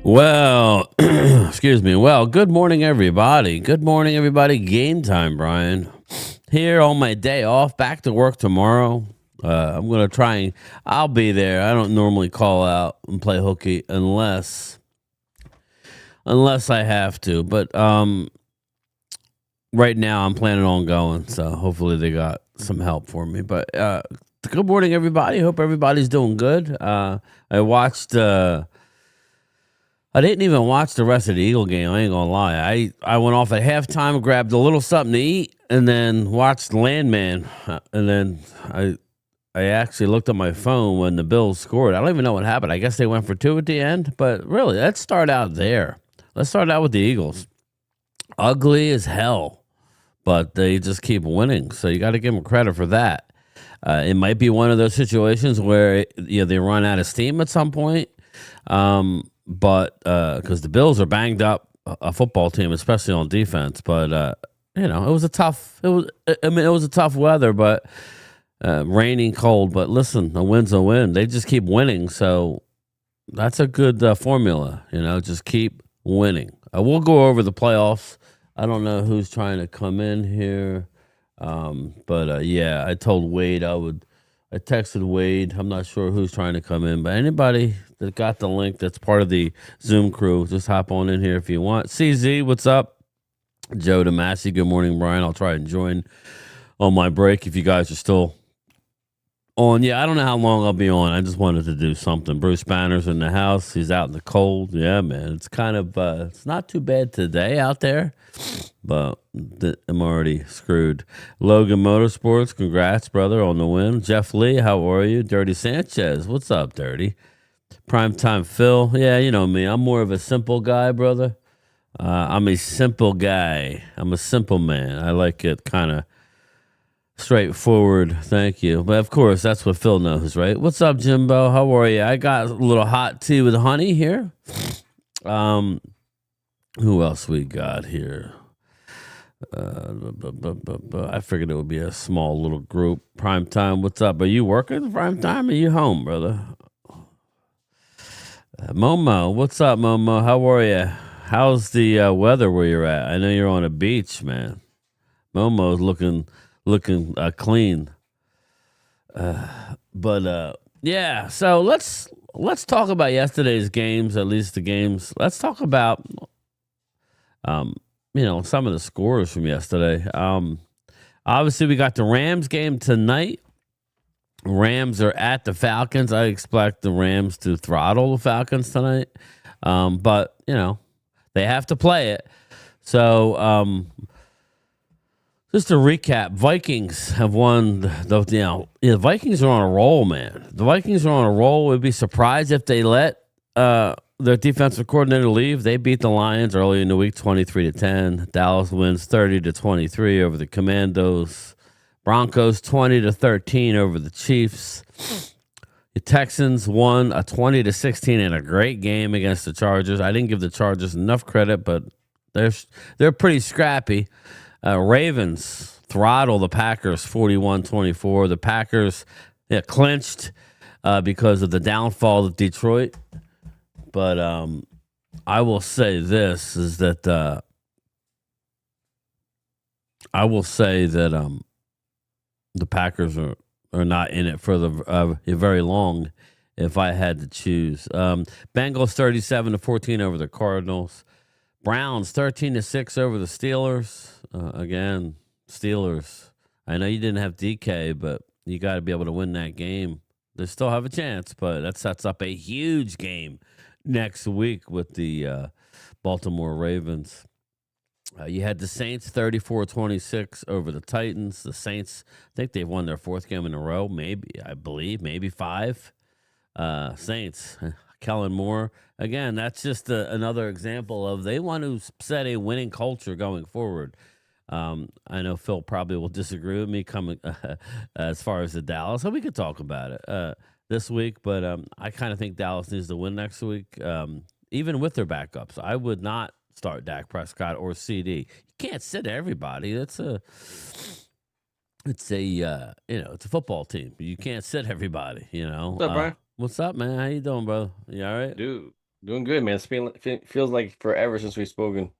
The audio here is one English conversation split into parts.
Well, excuse me. Well, good morning, everybody. Good morning, everybody. Game time, Brian. Here on my day off, back to work tomorrow. I'm gonna try and I'll be there. I don't normally call out and play hooky unless I have to. But right now I'm planning on going, so hopefully they got some help for me. But good morning, everybody. Hope everybody's doing good. I watched. I didn't even watch the rest of the Eagle game. I ain't gonna lie. I went off at halftime, grabbed a little something to eat, and then watched Landman. And then I actually looked at my phone when the Bills scored. I don't even know what happened. I guess they went for two at the end. But really, let's start out there. Let's start out with the Eagles. Ugly as hell, but they just keep winning. So you got to give them credit for that. It might be one of those situations where they run out of steam at some point. But because the Bills are banged up, a football team, especially on defense. But it was a tough. It was a tough weather, but raining, cold. But listen, a win's a win. They just keep winning, so that's a good formula. Just keep winning. We'll go over the playoffs. I don't know who's trying to come in here, but yeah, I told Wade I would. I texted Wade. I'm not sure who's trying to come in, but anybody that got the link that's part of the Zoom crew, just hop on in here if you want. CZ, what's up? Joe DeMasi, good morning, Brian. I'll try and join on my break if you guys are still on. Yeah, I don't know how long I'll be on. I just wanted to do something. Bruce Banner's in the house. He's out in the cold. Yeah, man. It's kind of, it's not too bad today out there, but I'm already screwed. Logan Motorsports, congrats, brother, on the win. Jeff Lee, how are you? Dirty Sanchez, what's up, Dirty? Primetime Phil, yeah, you know me. I'm more of a simple guy, brother. I'm a simple guy. I'm a simple man. I like it kind of straightforward. Thank you. But of course, that's what Phil knows, right? What's up, Jimbo? How are you? I got a little hot tea with honey here. Who else we got here? I figured it would be a small little group. Prime time, what's up? Are you working prime time? Or are you home, brother? Momo, what's up, Momo? How are you? How's the weather where you're at? I know you're on a beach, man. Momo's looking clean. But yeah. So let's talk about yesterday's games. At least the games. Let's talk about some of the scores from yesterday. Obviously we got the Rams game tonight. Rams are at the Falcons. I expect the Rams to throttle the Falcons tonight. But they have to play it. So just to recap, Vikings have won. The Vikings are on a roll, man. The Vikings are on a roll. We'd be surprised if they let their defensive coordinator leave. They beat the Lions early in the week, 23-10. Dallas wins 30-23 over the Commandos. Broncos 20-13 over the Chiefs. The Texans won a 20-16 in a great game against the Chargers. I didn't give the Chargers enough credit, but they're pretty scrappy. Ravens throttle the Packers 41-24. The Packers clinched because of the downfall of Detroit. But I will say this is that the Packers are not in it for the very long. If I had to choose, Bengals 37-14 over the Cardinals. Browns 13-6 over the Steelers. Again, Steelers. I know you didn't have DK, but you got to be able to win that game. They still have a chance, but that sets up a huge game next week with the Baltimore Ravens. You had the Saints 34-26 over the Titans. The Saints, I think they've won their fourth game in a row. Maybe five. Saints, Kellen Moore. Again, that's just another example of they want to set a winning culture going forward. I know Phil probably will disagree with me coming as far as the Dallas, so we could talk about it. this week, but I kind of think Dallas needs to win next week, even with their backups. I would not start Dak Prescott or CD. You can't sit everybody. It's a it's a football team. You can't sit everybody. What's up, Brian? What's up, man? How you doing, bro? You all right? Dude, doing good, man. Feels like forever since we've spoken.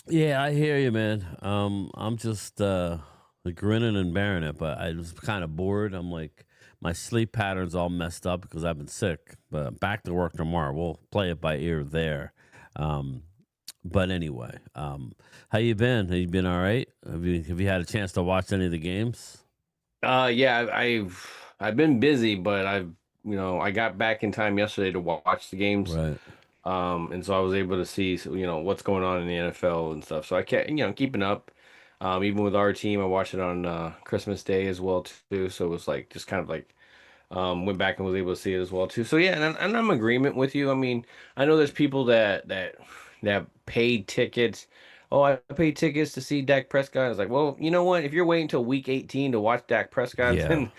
Yeah, I hear you, man. I'm just grinning and bearing it, but I was kind of bored. I'm like, my sleep pattern's all messed up because I've been sick. But back to work tomorrow. We'll play it by ear there. But anyway, how you been? Have you been all right? Have you had a chance to watch any of the games? Yeah, I've been busy, but I got back in time yesterday to watch the games. Right. And so I was able to see, what's going on in the NFL and stuff. So I kept, keeping up. Even with our team, I watched it on Christmas Day as well too. So it was like just kind of like went back and was able to see it as well too. So yeah, and I'm in agreement with you. I mean, I know there's people that paid tickets. Oh, I paid tickets to see Dak Prescott. I was like, well, you know what? If you're waiting until week 18 to watch Dak Prescott, Yeah. then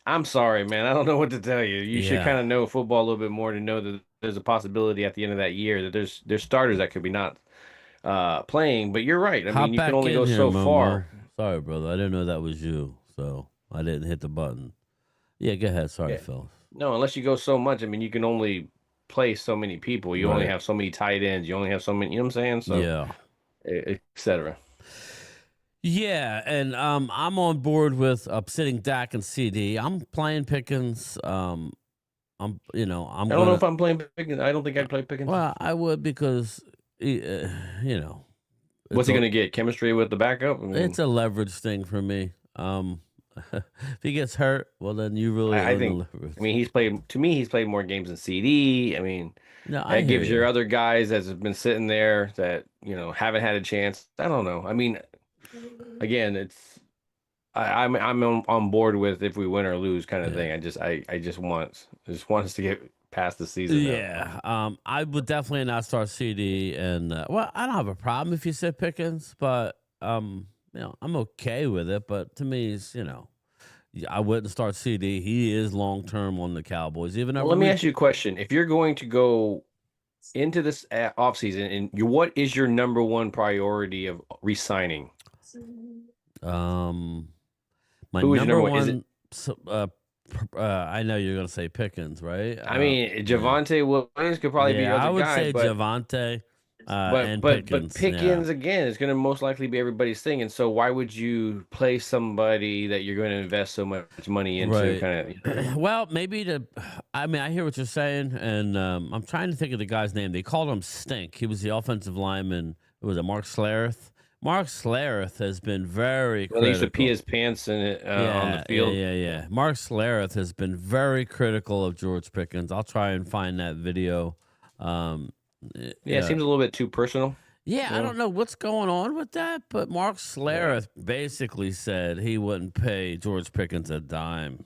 I'm sorry, man. I don't know what to tell you. You should Yeah. kind of know football a little bit more to know that there's a possibility at the end of that year that there's starters that could be not playing. But you're right. I Hop mean, you back can only in go here, so Momo. far. Sorry, brother. I didn't know that was you, so I didn't hit the button. Yeah, go ahead. Sorry, Yeah. Phil. No, unless you go so much. I mean, you can only play so many people. You only Right. have so many tight ends. You only have so many. You know what I'm saying? So, Yeah. etc. Yeah, and I'm on board with upsetting Dak and CD. I'm playing Pickens. I'm I don't know if I'm playing Pickens. I don't think I'd play Pickens. well, I would because What's he going to get? Chemistry with the backup? I mean, it's a leverage thing for me. If he gets hurt, well, then you really I own the think. leverage. I mean, he's played more games than CD. I mean, No, I that hear gives your you. other guys that have been sitting there that haven't had a chance. I don't know. I mean, again, I'm on board with if we win or lose kind of Yeah. thing. I just want us to get past the season now. Yeah, I would definitely not start CD, and well, I don't have a problem if you sit Pickens, but I'm okay with it. But to me, it's I wouldn't start CD. He is long term on the Cowboys, even Well, over let me week. ask you a question. If you're going to go into this offseason, and what is your number one priority of re-signing? Um, my Who is your number number one? Is it? one. I know you're gonna say Pickens, right? I mean, Yeah. Javonte Williams could probably be your Yeah, I other would guy, say but Javante but and but but Pickens. Yeah. Pickens again is going to most likely be everybody's thing. And so why would you play somebody that you're going to invest so much money into? Right. Kind of. Well, maybe I mean, I hear what you're saying, and I'm trying to think of the guy's name. They called him Stink. He was the offensive lineman. Was it Mark Schlereth? Mark Schlereth has been very Well, he used to pee critical. his pants in it on the Yeah, yeah, field. yeah, yeah. Mark Schlereth has been very critical of George Pickens. I'll try and find that video. Um, Yeah, it yeah, seems a little bit too personal. yeah. I don't know what's going on with that, but Mark Yeah. Schlereth basically said he wouldn't pay George Pickens a dime.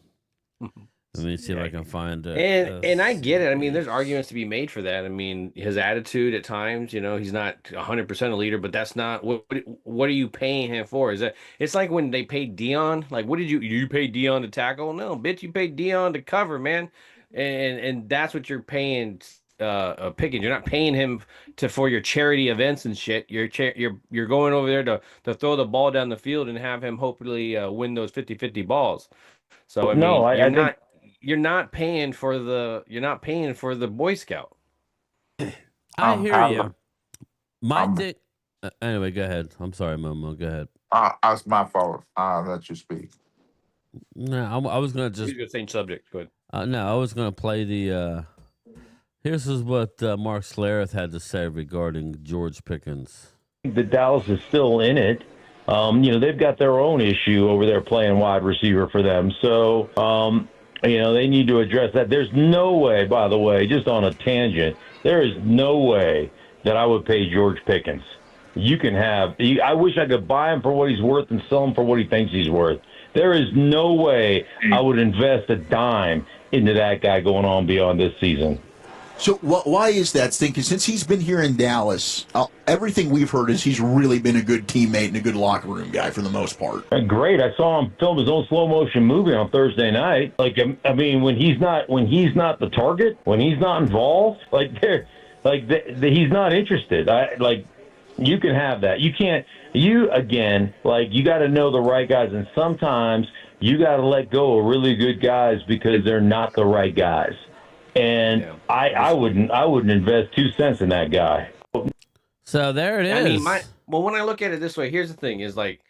Let me see if I Yeah. can find it. And I get it. I mean, there's arguments to be made for that. I mean, his attitude at times, he's not 100% a leader, but that's not what are you paying him for? Is that it's like when they paid Dion, like what did you pay Dion to tackle? No, bitch, you paid Dion to cover, man. And that's what you're paying Pickens. You're not paying him for your charity events and shit. You're going over there to throw the ball down the field and have him hopefully win those 50-50 balls. So I No, mean, I think you're not paying for the Boy Scout. I hear I, you. My I'm thing. Anyway, go ahead. I'm sorry, Momo. Go ahead. It's my fault. I'll let you speak. No, I was gonna just. He's the same subject. Good. No, I was gonna play the. Here's what Mark Schlereth had to say regarding George Pickens. The Dallas is still in it. They've got their own issue over there playing wide receiver for them. So, they need to address that. There's no way, by the way, just on a tangent, there is no way that I would pay George Pickens. I wish I could buy him for what he's worth and sell him for what he thinks he's worth. There is no way I would invest a dime into that guy going on beyond this season. So why is that, Sting? Because since he's been here in Dallas, everything we've heard is he's really been a good teammate and a good locker room guy for the most part. Great. I saw him film his own slow motion movie on Thursday night. Like, I mean, when he's not the target, when he's not involved, he's not interested. You can have that. You can't. You got to know the right guys, and sometimes you got to let go of really good guys because they're not the right guys. And I wouldn't invest 2 cents in that guy. So there it is. I mean, when I look at it this way, here's the thing: is like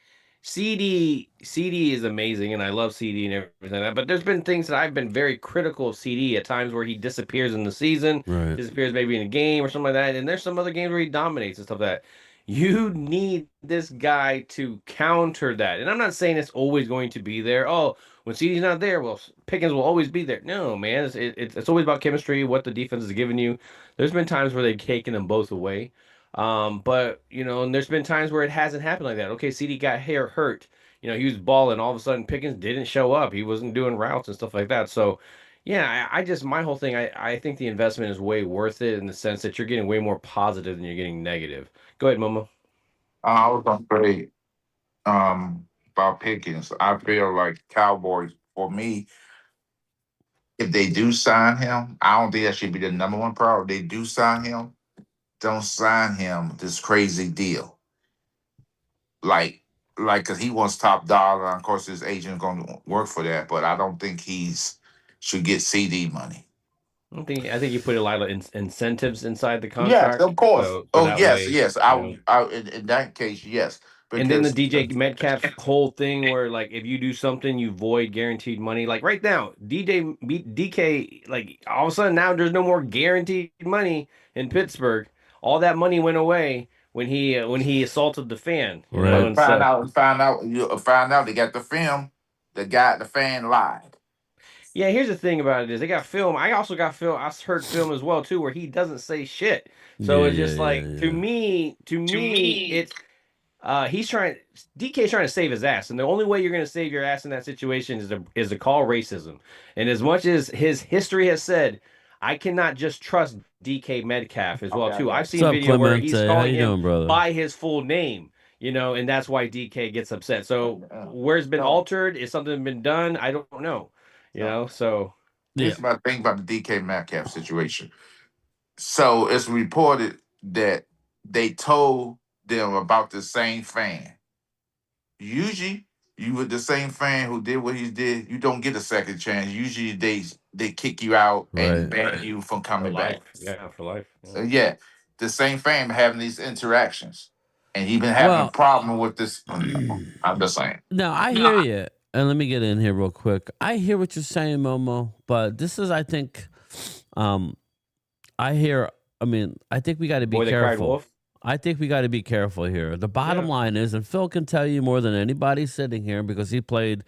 CD is amazing, and I love CD and everything. But there's been things that I've been very critical of CD at times where he disappears in the season, disappears maybe in a game or something like that. And there's some other games where he dominates and stuff like that. You need this guy to counter that. And I'm not saying it's always going to be there. Oh, when CD's not there, well, Pickens will always be there. No, man. It's always about chemistry, what the defense is giving you. There's been times where they've taken them both away. But, and there's been times where it hasn't happened like that. Okay, CD got hurt. He was balling. All of a sudden, Pickens didn't show up. He wasn't doing routes and stuff like that. So, yeah, my whole thing, I think the investment is way worth it in the sense that you're getting way more positive than you're getting negative. Go ahead, Momo. I was gonna say about Pickens. I feel like Cowboys, for me, if they do sign him, I don't think that should be the number one priority. If they do sign him, don't sign him this crazy deal. Like, cause he wants top dollar. And of course, his agent gonna work for that, but I don't think should get CD money. I think you put a lot of incentives inside the Yes, contract. of course. Yes. In that case, yes. And then the DJ Metcalf whole thing where, like, if you do something, you void guaranteed money. Like right now, DK, like all of a sudden now there's no more guaranteed money in Pittsburgh. All that money went away when he assaulted the fan. Right. Find out they got the film. The fan lied. Yeah, here's the thing about it is they got film. I also got film. I heard film as well too, where he doesn't say shit. So it's just to me, it's DK's trying to save his ass, and the only way you're going to save your ass in that situation is to call racism. And as much as his history has said, I cannot just trust DK Metcalf as well too. I've seen video where he's calling him by his full name. And that's why DK gets upset. So where it's been altered, is something been done? I don't know. So here's my thing about the DK Metcalf situation. So it's reported that they told them about the same fan. Usually, you with the same fan who did what he did, you don't get a second chance. Usually, they kick you out and ban you from coming back. Yeah, for life. Yeah. The same fan having these interactions, and he been having a problem with this. I'm just saying. No, I hear you. And let me get in here real quick. I hear what you're saying, Momo, but this is, I think, I think we got to be careful. I think we got to be careful here. The bottom line is, and Phil can tell you more than anybody sitting here because he played,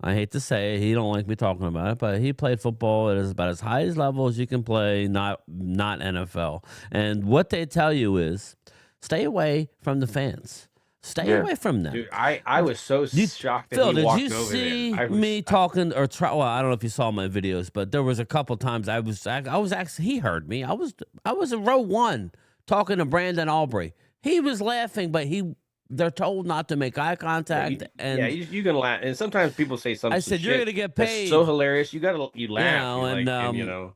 I hate to say it, he don't like me talking about it, but he played football at about as high as level as you can play, not NFL. And what they tell you is, stay away from the fans. Stay away from them. Dude, I was so shocked that Phil, he walked over there. Did you there. see me talking or try? Well, I don't know if you saw my videos, but there was a couple times I was actually, he heard me. I was in row 1 talking to Brandon Aubrey. He was laughing, but they're told not to make eye contact. You can laugh. And sometimes people say something. I said, you're going to get paid. That's so hilarious. You laugh.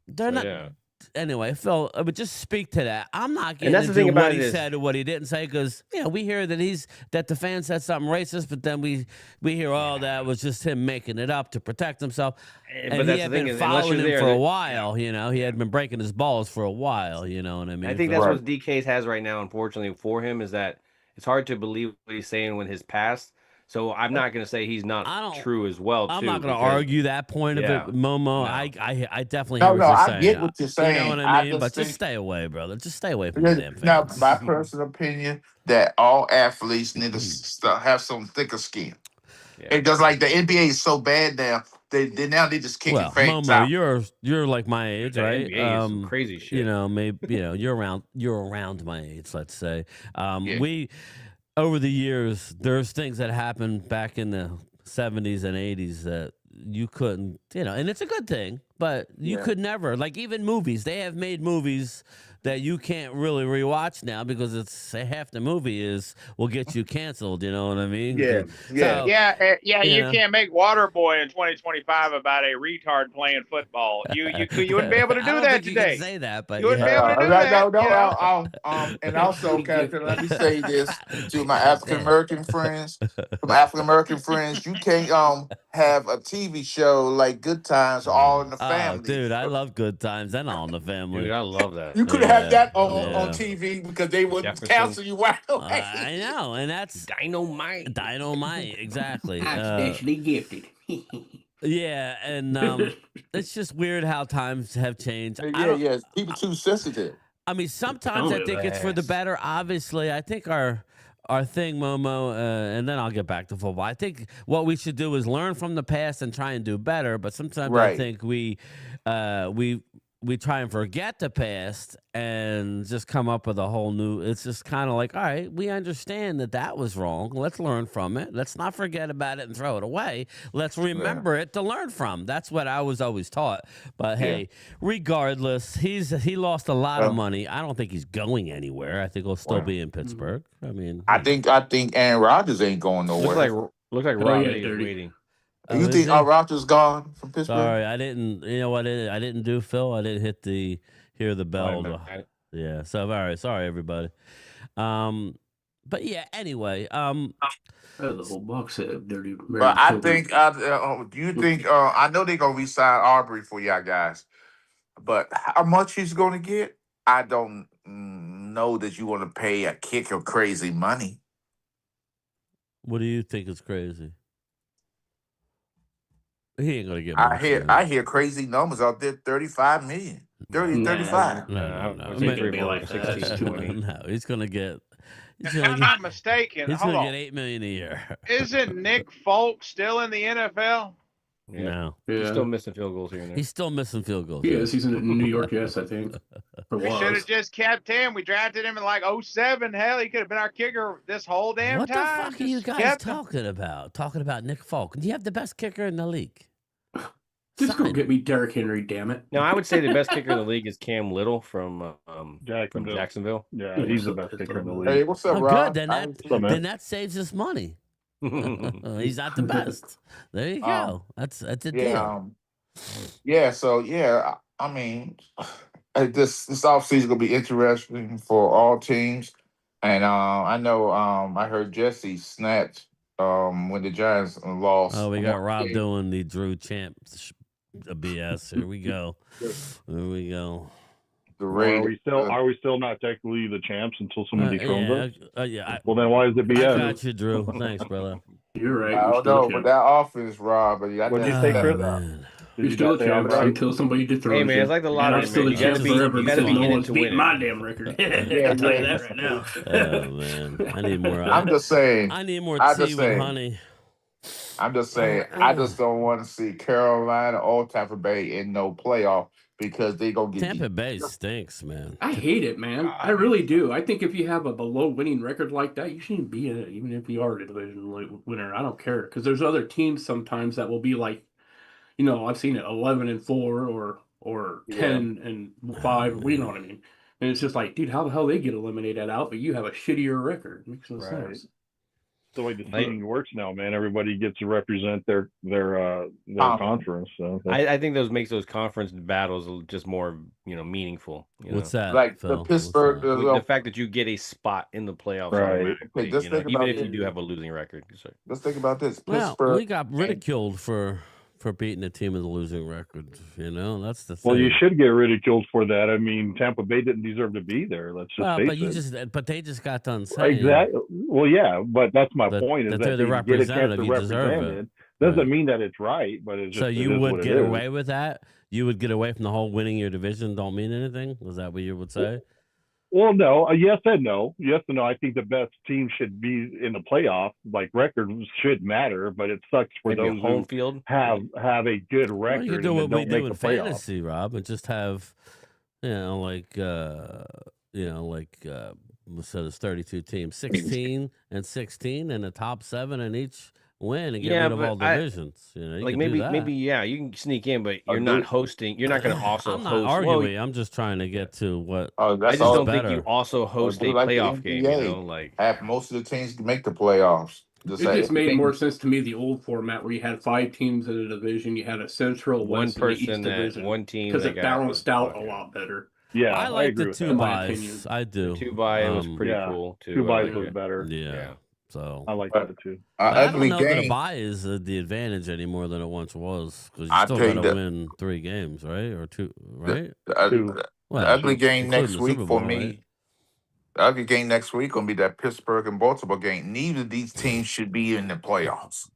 They're not. Anyway, Phil, I would just speak to that. I'm not getting into what he said or what he didn't say because we hear that the fan said something racist, but then we hear that was just him making it up to protect himself. And he had been following him for a while. He had been breaking his balls for a while. You know what I mean? I think that's what DK has right now. Unfortunately for him, is that it's hard to believe what he's saying when his past. So I'm not going to say he's not true as well. I'm not going to argue that point of it, Momo. No. I definitely hear what you're saying. I get what you're saying. You know what I mean? But just stay away, brother. Just stay away from the damn fans. Now, my personal opinion that all athletes need to have some thicker skin. Because like the NBA is so bad now, they just kicking fans out. Momo, you're like my age, right? NBA is some crazy shit. Maybe you're around my age. Let's say we. Over the years, there's things that happened back in the 70s and 80s that you couldn't, and it's a good thing But you could never, like, even movies. They have made movies that you can't really rewatch now because it's half the movie will get you canceled. You know what I mean? Yeah, So, You can't make Waterboy in 2025 about a retard playing football. You wouldn't be able to I do don't that think today. you can say that, but You wouldn't be able to do right, that. and also, Captain, let me say this to my African American friends. From African American friends, you can't have a TV show like Good Times All in the Oh, Family. dude, I love Good Times and All in the Family. Dude, I love that. You could have that on Yeah. TV because they would Jefferson. cancel you right away. I know, and that's Dynamite. exactly. I'm specially gifted. Yeah, and it's just weird how times have changed. Yeah, people too sensitive. I mean, sometimes I think it's for the better. Obviously, I think our thing, Momo, and then I'll get back to football. I think what we should do is learn from the past and try and do better. But sometimes I think we try and forget the past and just come up with a whole new. It's just kind of like, all right, we understand that was wrong. Let's learn from it. Let's not forget about it and throw it away. Let's remember it to learn from. That's what I was always taught. But hey, regardless, he lost a lot of money. I don't think he's going anywhere. I think he'll still be in Pittsburgh. I mean, I think Aaron Rodgers ain't going nowhere. Looks like Rob is waiting. You think Rodgers gone from Pittsburgh? Sorry, I didn't. You know what? I didn't do Phil. I didn't hear the bell. Yeah. So all right. Sorry, everybody. But yeah. Anyway. The whole box set of dirty. But I think. Do you think? I know they're gonna re-sign Aubrey for y'all guys, but how much he's gonna get? I don't know that you want to pay a kicker crazy money. What do you think is crazy? He ain't gonna get. I hear crazy numbers out there. 35 million. 35. No. I think it'd be like 16, 20. No, he's gonna get. If I'm not mistaken, He's hold gonna on. get $8 million a year. Isn't Nick Folk still in the NFL? Yeah. No, He's still missing field goals here and there. he's still missing field goals. Yes, he's in New York. Yes, I think. We should have just kept him. We drafted him in like 07. Hell, he could have been our kicker this whole damn What time. the fuck are you Just guys kept him. talking about? Talking about Nick Folk? Do you have the best kicker in the league? Just go get me Derrick Henry, damn it. No, I would say the best kicker in the league is Cam Little from Jacksonville. Yeah, he's the best kicker in the league. Hey, what's up, Oh, Rob? good. Then that saves us money. He's not the best. There you go. That's a deal. I mean, this offseason gonna be interesting for all teams, and I know I heard Jesse snapped when the Giants lost. Oh, we got Rob doing the Drew Champ BS. Here we go. Here we go. The Raiders. Are we still not technically the champs until someone dethrones us? Well, then why is it BS? I got you, Drew. Thanks, brother. You're right. I don't know, but that offense, Rob. What did you say, Chris? You're still a champ until somebody dethrones you. Hey man, it's like the lottery. I'm still a champ forever because no one's beating my damn record. I'll tell you that right now. Oh man, I need more. I'm just saying. I need more tea with honey. I'm just saying. I just don't want to see Carolina or Tampa Bay in no playoff because they gonna get Tampa Bay stinks, man. I hate it, man. I really do. I think if you have a below winning record like that, you shouldn't be in it, even if you are a division winner. I don't care because there's other teams sometimes that will be like, I've seen it 11-4 or 10-5. You know what I mean? And it's just like, dude, how the hell they get eliminated out, but you have a shittier record? It makes no sense. The way the seeding works now, man. Everybody gets to represent their conference. So I think makes those conference battles just more meaningful. What's that? Like Phil? the Pittsburgh, the fact that you get a spot in the playoffs, right? Okay, just think even about if you it. do have a losing record. Let's think about this. Well, Pittsburgh. we got ridiculed for beating a team with a losing record. That's the thing. Well, you should get ridiculed for that. I mean, Tampa Bay didn't deserve to be there. Let's just face it. But they just got done saying exactly. Well, yeah, but that's my point. Is that they're the representative. You deserve it. Doesn't mean that it's right, but it's just. So you would get away with that? You would get away from the whole winning your division don't mean anything? Was that what you would say? Well, no. Yes and no. Yes and no. I think the best team should be in the playoff. Like record should matter, but it sucks for Maybe those home who field have a good record. Well, you can do what we do in playoff. fantasy, Rob, and just have, so there's 32 teams, 16 and 16, and the top 7 in each win and get Yeah, rid of but all divisions. You know, you like could do that. maybe yeah, you can sneak in, but you're do not it. hosting. You're not going to also I'm not host. arguing. I'm just trying to get to what Oh, I that's just all. don't think you better. also Or host do a like the playoff game. You NBA. know, like Have most of the teams make the playoffs. Just It say just made everything- more sense to me the old format where you had 5 teams in a division, you had a Central, one West, and the East person that division one team because that it got balanced out a fucking- lot better. Yeah, I I like agree the with two that. In my buys. opinion. I do. The 2-bye was pretty Yeah, cool too. 2 I buys like was it. better. Yeah. Yeah. So I like But- that too. but I don't ugly know that a game. buy is the advantage anymore than it once was because you I still tell you got to that- win 3 games, right? Or 2, right? Two. The Well, ugly game including next the week Super for Bowl, me. right? The ugly game next week gonna be that Pittsburgh and Baltimore game. Neither of these teams should be in the playoffs.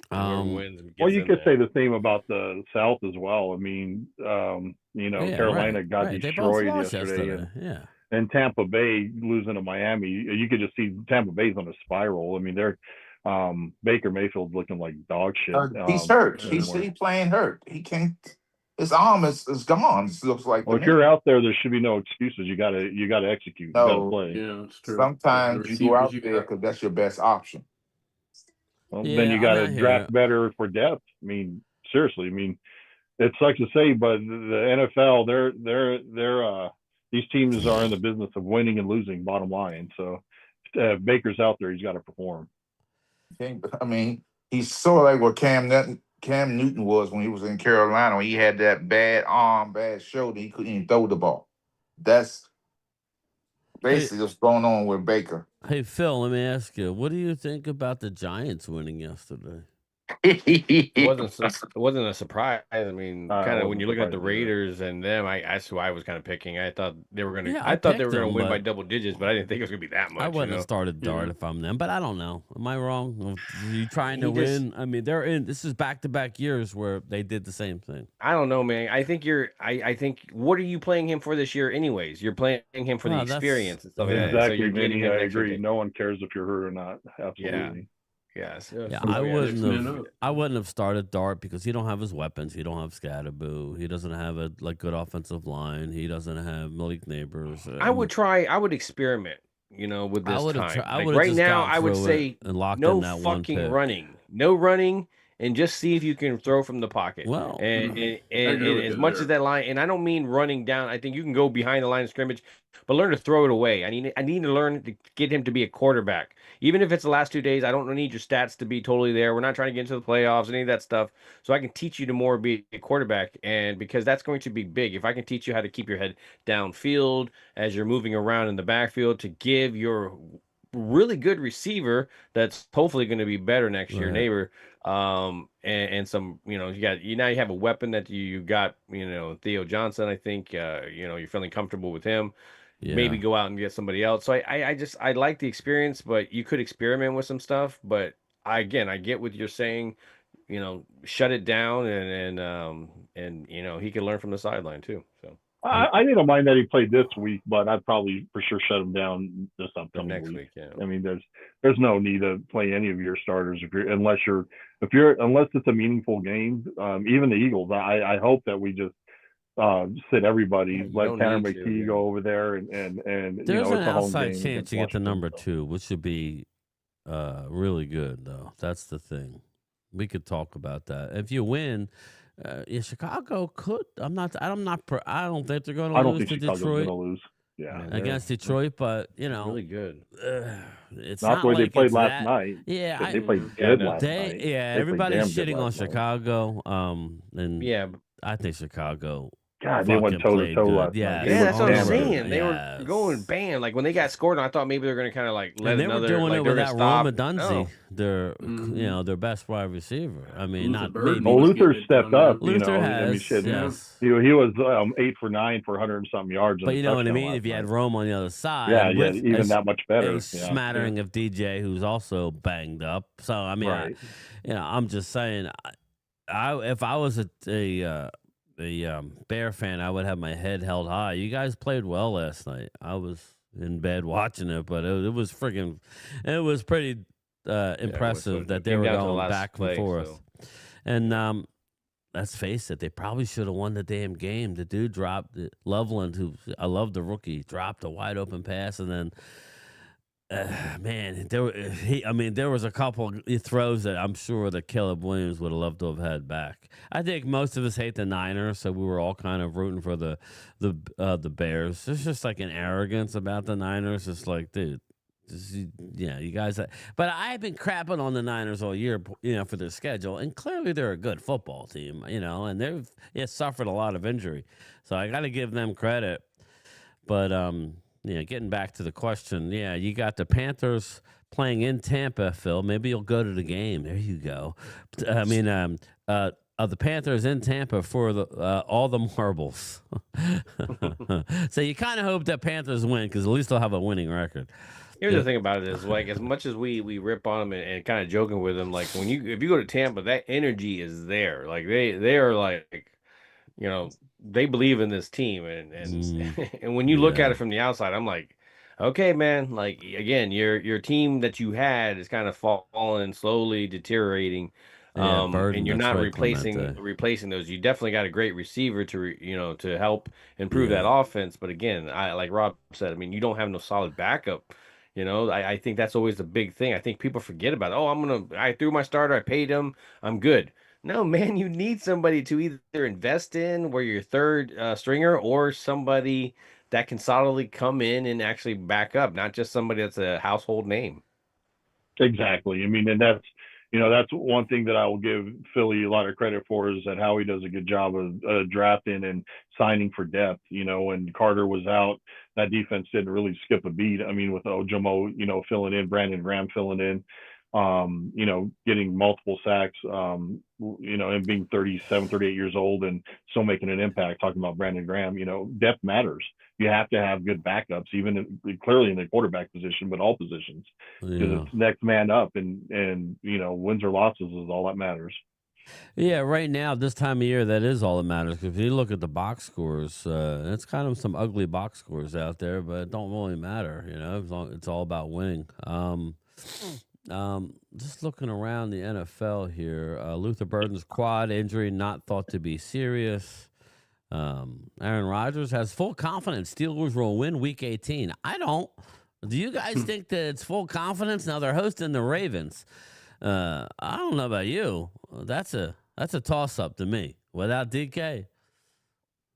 Whoever wins Well, gets you in could there. say the same about the South as well. I mean, Yeah, Carolina right, got right. They both destroyed lost yesterday, Yeah. and Tampa Bay losing to Miami. You could just see Tampa Bay's on a spiral. I mean, they're Baker Mayfield's looking like dog shit. He's hurt. anymore. He's playing hurt. He can't. His arm is gone. It looks like. Well, to if me. you're out there should be no excuses. You gotta execute. You gotta No. play. Yeah, it's true. Sometimes The you go receivers out you there got. because that's your best option. Well, Yeah, then you I got mean, to I hear draft you. better for depth. I mean, seriously. I mean, it sucks to say, but the NFL, they're these teams are in the business of winning and losing. Bottom line. So Baker's out there. He's got to perform. I mean, he's sort of like what Cam Newton was when he was in Carolina. When he had that bad arm, bad shoulder, he couldn't even throw the ball. That's basically what's going on with Baker. Hey, Phil, let me ask you, what do you think about the Giants winning yesterday? It wasn't a surprise. I mean, kind of when wasn't you look at the surprised either. Raiders and them, that's who I was kind of picking. I thought they were gonna. Yeah, I thought they were picked gonna them, win by but double digits, but I didn't think it was gonna be that much. I wouldn't you know? have started Dart Yeah. if I'm them, but I don't know. Am I wrong? You trying to He just- win? I mean, they're in. This is back-to-back years where they did the same thing. I don't know, man. I think I think. What are you playing him for this year, anyways? You're playing him for the Well, that's- experience and stuff like that. So Exactly, you're getting Vinny. him I an extra agree. thing. No one cares if you're hurt or not. Absolutely. Yes. Yeah, So I yeah, wouldn't next man have. up. I wouldn't have started Dart because he don't have his weapons. He don't have Scatterboo. He doesn't have a good offensive line. He doesn't have Malik Neighbors. I would try. I would experiment. With I this would time. have. I Like, would have right just now, gone I would through say it and locked no in that one fucking pick. running, no running, and just see if you can throw from the pocket. Well, and agree and with as you much there. as that line, and I don't mean running down. I think you can go behind the line of scrimmage, but learn to throw it away. I need to learn to get him to be a quarterback, even if it's the last 2 days. I don't need your stats to be totally there. We're not trying to get into the playoffs, any of that stuff. So I can teach you to more be a quarterback, and because that's going to be big. If I can teach you how to keep your head downfield as you're moving around in the backfield, to give your really good receiver that's hopefully going to be better next year, Right. neighbor. And some, now you have a weapon that you got, Theo Johnson. I think, you're feeling comfortable with him. Yeah. Maybe go out and get somebody else. So I like the experience, but you could experiment with some stuff. But I get what you're saying. Shut it down, and he can learn from the sideline too. So I didn't mind that he played this week, but I'd probably for sure shut him down this the upcoming next week. week, yeah. I mean, there's no need to play any of your starters unless it's a meaningful game. Even the Eagles, I hope that we just sit everybody, Yeah, you let don't Tanner need to, McKee yeah. go over there, and There's it's an a home outside game chance against you get the Washington, number so. 2, which should be really good, though. That's the thing. We could talk about that. If you win, Chicago could. I don't think they're going I to don't lose think to Chicago's Detroit going to lose. Yeah, Man, against Detroit, but really good. it's not not the way like they played it's last that. night. Yeah, They played Yeah, good no. last night. They played Everybody's damn good shitting on last night. Chicago. And Yeah, I think Chicago. God, they went fucking toe to played toe good. last Yeah, night. yeah, that's what I'm hammered. saying. They were Yes. going bam. Like when they got scored on, I thought maybe they were going to kind of like let And they another. were doing like, it they're with gonna that Roma stop. Dunzi, No. their best wide receiver. I mean, Luther not Burden. maybe. Well, Luther Getting it stepped done, up. man. Luther I mean, has, shit, yes. He was 8 for 9 for 100 and something yards. But and you a know what I touchdown mean? last If you had night. Rome on the other side, Yeah, with even that much better. a Yeah. smattering of DJ, who's also banged up. So I mean, Right. I'm just saying, if I was a Bear fan, I would have my head held high. You guys played well last night. I was in bed watching it, but it was pretty impressive that they came were down to the going last back play, and forth. so. And let's face it, they probably should have won the damn game. The dude dropped Loveland, who I love the rookie, dropped a wide open pass, and then Man, there was a couple throws that I'm sure that Caleb Williams would have loved to have had back. I think most of us hate the Niners, so we were all kind of rooting for the Bears. There's just like an arrogance about the Niners. It's like, dude, you guys. But I've been crapping on the Niners all year, for their schedule, and clearly they're a good football team, and they've suffered a lot of injury, so I got to give them credit. But getting back to the question, you got the Panthers playing in Tampa, Phil. Maybe you'll go to the game. There you go. I mean, the Panthers in Tampa for all the marbles. So you kind of hope that Panthers win because at least they'll have a winning record. Here's the thing about it is, like, as much as we rip on them and kind of joking with them, like if you go to Tampa, that energy is there. Like they are like, they believe in this team, and and when you look at it from the outside, I'm like, okay, man, like again, your team that you had is kind of falling, slowly deteriorating. And you're not replacing those. You definitely got a great receiver to help improve that offense. But again, like Rob said, I mean, you don't have no solid backup. I think that's always the big thing. I think people forget about it. Oh, I threw my starter, I paid him, I'm good. No, man, you need somebody to either invest in where your third stringer, or somebody that can solidly come in and actually back up, not just somebody that's a household name. Exactly. I mean, and that's one thing that I will give Philly a lot of credit for, is that Howie does a good job of drafting and signing for depth. When Carter was out, that defense didn't really skip a beat. I mean, with Ojomo, filling in, Brandon Graham filling in, getting multiple sacks, and being 37, 38 years old and still making an impact. Talking about Brandon Graham, depth matters. You have to have good backups, clearly in the quarterback position, but all positions, because it's next man up, and wins or losses is all that matters. Yeah, right now, this time of year, that is all that matters. Because if you look at the box scores, it's kind of some ugly box scores out there, but it don't really matter. It's all about winning. Just looking around the NFL here, Luther Burden's quad injury not thought to be serious. Aaron Rodgers has full confidence Steelers will win Week 18. I don't. Do you guys think that it's full confidence? Now they're hosting the Ravens. I don't know about you. That's a toss up to me. Without DK.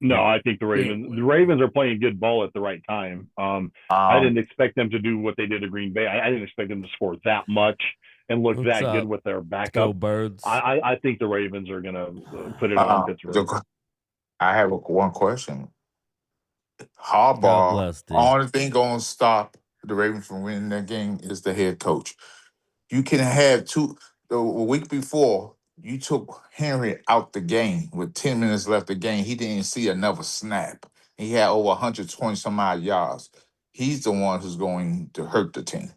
No, I think the Ravens are playing good ball at the right time. I didn't expect them to do what they did to Green Bay. I didn't expect them to score that much and look that good with their backup. Go Birds. I think the Ravens are going to put it on Pittsburgh. I have one question. Harbaugh, only thing going to stop the Ravens from winning that game is the head coach. You can have the week before, you took Henry out the game with 10 minutes left the game. He didn't see another snap. He had over 120 some odd yards. He's the one who's going to hurt the team.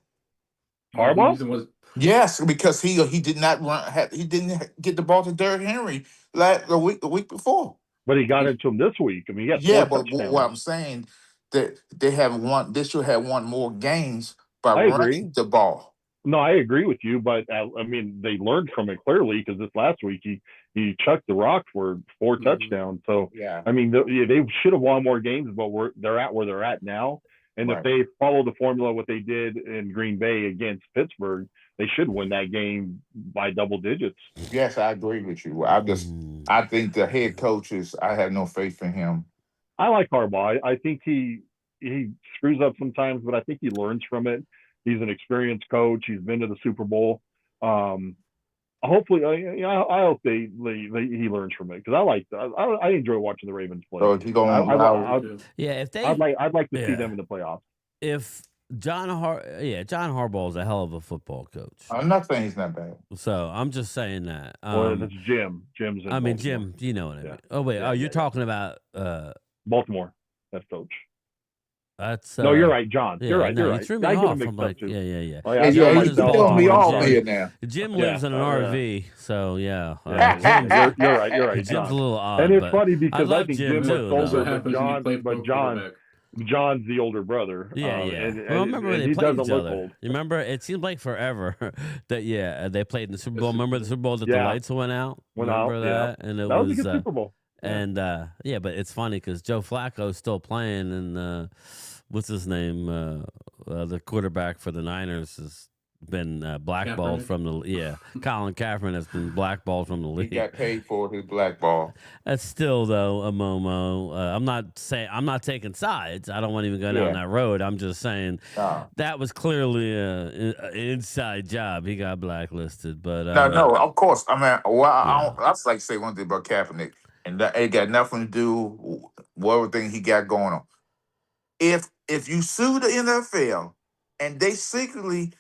Harbaugh? Yes, because he did not run. He didn't get the ball to Derrick Henry the week before. But he got it to him this week. I mean, but what I'm saying, that they should have won more games by running the ball. No, I agree with you, but I mean, they learned from it clearly, because this last week he chucked the rock for 4 touchdowns. So I mean, they should have won more games, but they're at where they're at now. And if they follow the formula what they did in Green Bay against Pittsburgh, they should win that game by double digits. Yes, I agree with you. I think the head coach I have no faith in him. I like Harbaugh. I think he screws up sometimes, but I think he learns from it. He's an experienced coach. He's been to the Super Bowl. Hopefully, I hope he learns from it, because I enjoy watching the Ravens play. So if I'd like to see them in the playoffs. If John Harbaugh is a hell of a football coach. I'm not saying he's not bad. So I'm just saying that. Well, that's Jim. Jim's in Baltimore. Jim, you know what I mean. Oh wait, you're talking about Baltimore. That's coach. That's no, you're right, John. Yeah, you're right. You threw me off. I'm like, yeah. You're throwing me off here now. Jim lives in an RV, so yeah. You're right. Jim's a little odd. And it's funny because I think Jim was older, but John's the older brother. Yeah. Well, remember when they played each other? You remember? It seemed like forever that they played in the Super Bowl. Remember the Super Bowl that the lights went out? Remember that? And that was a good Super Bowl. And but it's funny because Joe Flacco's still playing, and what's his name? the quarterback for the Niners has been blackballed Kaepernick? from Colin Kaepernick has been blackballed from the He league. got paid for his blackball. That's still though a Momo. I'm not taking sides. I don't want to even go down that road. I'm just saying that was clearly an inside job. He got blacklisted, but No, of course. I mean, I just like to say one thing about Kaepernick, and that it got nothing to do with everything he got going on. If you sue the NFL and they secretly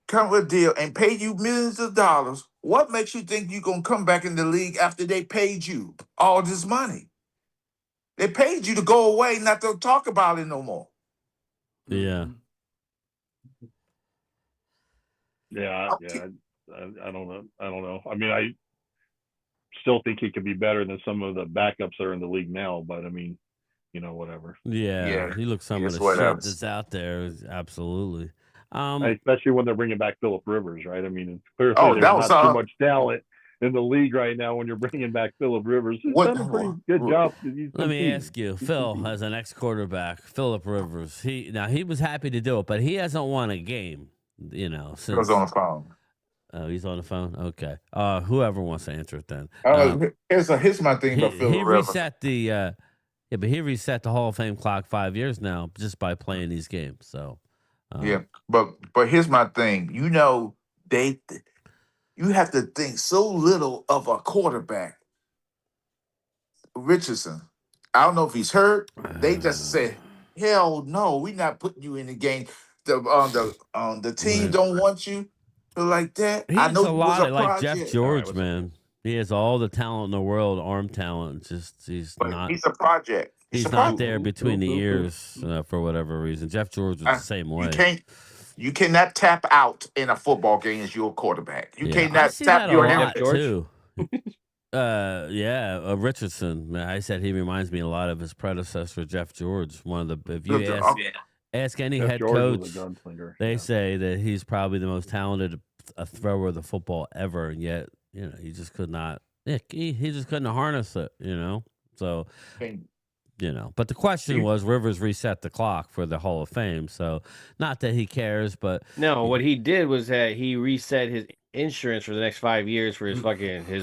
come with a deal and pay you millions of dollars, what makes you think you're gonna come back in the league after they paid you all this money? They paid you to go away, not to talk about it no more. Yeah. Yeah. I don't know. I mean, I still think he could be better than some of the backups that are in the league now, but I mean, whatever. Yeah, he looks some of the shit that's out there. Absolutely. Especially when they're bringing back Phillip Rivers, right? I mean, clearly there's that was not too much talent in the league right now when you're bringing back Phillip Rivers. He's done a pretty good job. Let me ask you, Phil, as an ex-quarterback, Phillip Rivers, he was happy to do it, but he hasn't won a game, since... He was on the phone. Oh, he's on the phone? Okay. Whoever wants to answer it then. Here's my thing about Phillip Rivers. But he reset the Hall of Fame clock 5 years now just by playing these games. So but here's my thing. You have to think so little of a quarterback. Richardson, I don't know if he's hurt. They just said, "Hell no, we're not putting you in the game." The team don't want you like that. I know a lot of like Jeff George, man. He has all the talent in the world, arm talent. He's a project. He's not there between the ears for whatever reason. Jeff George was the same way. You cannot tap out in a football game as your quarterback. You cannot tap your Jeff George too. Richardson. I said he reminds me a lot of his predecessor, Jeff George. One of the if you ask any head coach, they say that he's probably the most talented thrower of the football ever, and yet he just could not. He just couldn't harness it. So. But the question was, Rivers reset the clock for the Hall of Fame. So, not that he cares, but no, what he did was that he reset his insurance for the next 5 years for his fucking his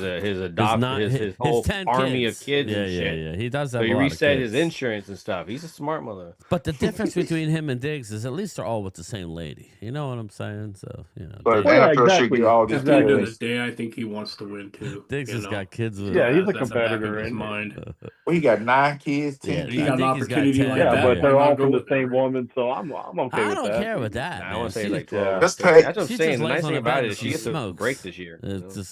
whole 10 army kids. of kids and shit. Yeah. He does that. So he reset his insurance and stuff. He's a smart mother. But the difference between him and Diggs is at least they're all with the same lady. You know what I'm saying? So But exactly. At the end of the day, I think he wants to win too. Diggs has got kids with. Yeah, he's a competitor in his mind. Well, he got 9 kids, 10 kids. He got an opportunity like that. Yeah, but they're all from the same woman, so I'm okay with that. I don't care with that. I want to say like 12. That's what I'm saying. The nice thing about it is she gets a break this year.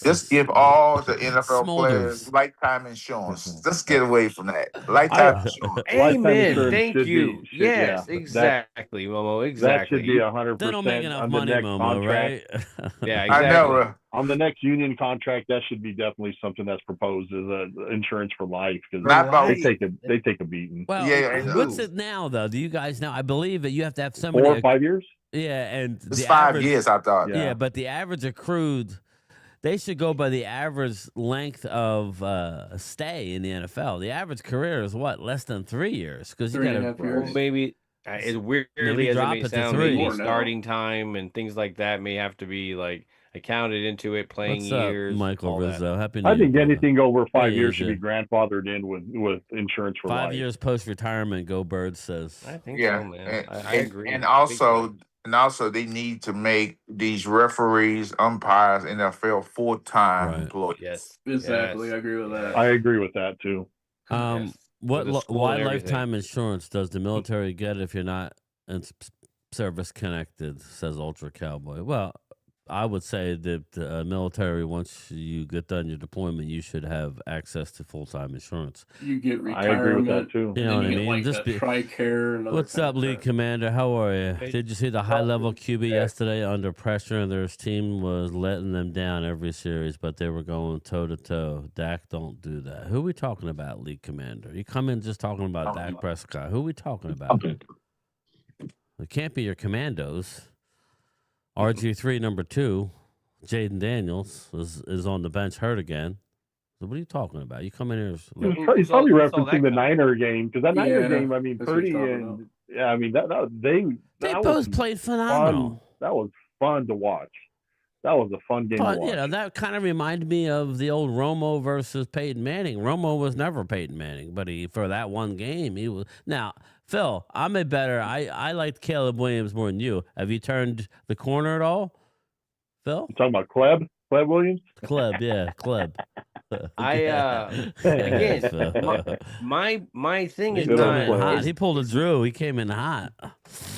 Just give all the NFL players lifetime insurance. Let's get away from that. Lifetime insurance. Amen. Thank you. Yes, exactly, Momo. Exactly. That should be 100%. They don't make enough money, Momo, right? Yeah, exactly. I know. On the next union contract, that should be definitely something that's proposed as insurance for life because they take a beating. Well, what's it now though? Do you guys know? I believe that you have to have somebody 4 or 5 years. Yeah, and it's 5 years. I thought. Yeah, but the average accrued. They should go by the average length of stay in the NFL. The average career is what, less than 3 years? Because you got to maybe as weirdly as it may sound, maybe starting time and things like that may have to be like accounted into it. Playing What's years, up, Michael Rizzo. Happy New Year. I think anything over 5 years should be grandfathered in with insurance for 5 life. years post retirement. Go Birds says. I think so, man. I agree. And also, they need to make these referees, umpires, NFL full-time employees. Yes, exactly. I agree with that. I agree with that too. Why lifetime insurance does the military get if you're not service connected? Says Ultra Cowboy. Well, I would say that the military, once you get done your deployment, you should have access to full-time insurance. You get retirement. I agree with that too. You know what I mean? Like TRICARE. What's up, League Commander? How are you? Did you see the high-level QB yesterday under pressure, and their team was letting them down every series, but they were going toe-to-toe. Dak don't do that. Who are we talking about, League Commander? You come in just talking about Dak Prescott. Who are we talking about? It can't be your commandos. RG3 number 2, Jaden Daniels is on the bench hurt again. So what are you talking about? You come in here. He's probably referencing the Niner game because that Niner game. I mean, Purdy and Yeah, I mean that They that both was played phenomenal. fun. That was fun to watch. That was a fun game to But, watch. that kind of reminded me of the old Romo versus Peyton Manning. Romo was never Peyton Manning, but for that one game, he was. Now, Phil, I'm a better. I liked Caleb Williams more than you. Have you turned the corner at all, Phil? You talking about Kleb Williams? Club, yeah, club. Again, Phil. my thing He is Good came old in not Kleb. hot. He pulled a Drew. He came in hot.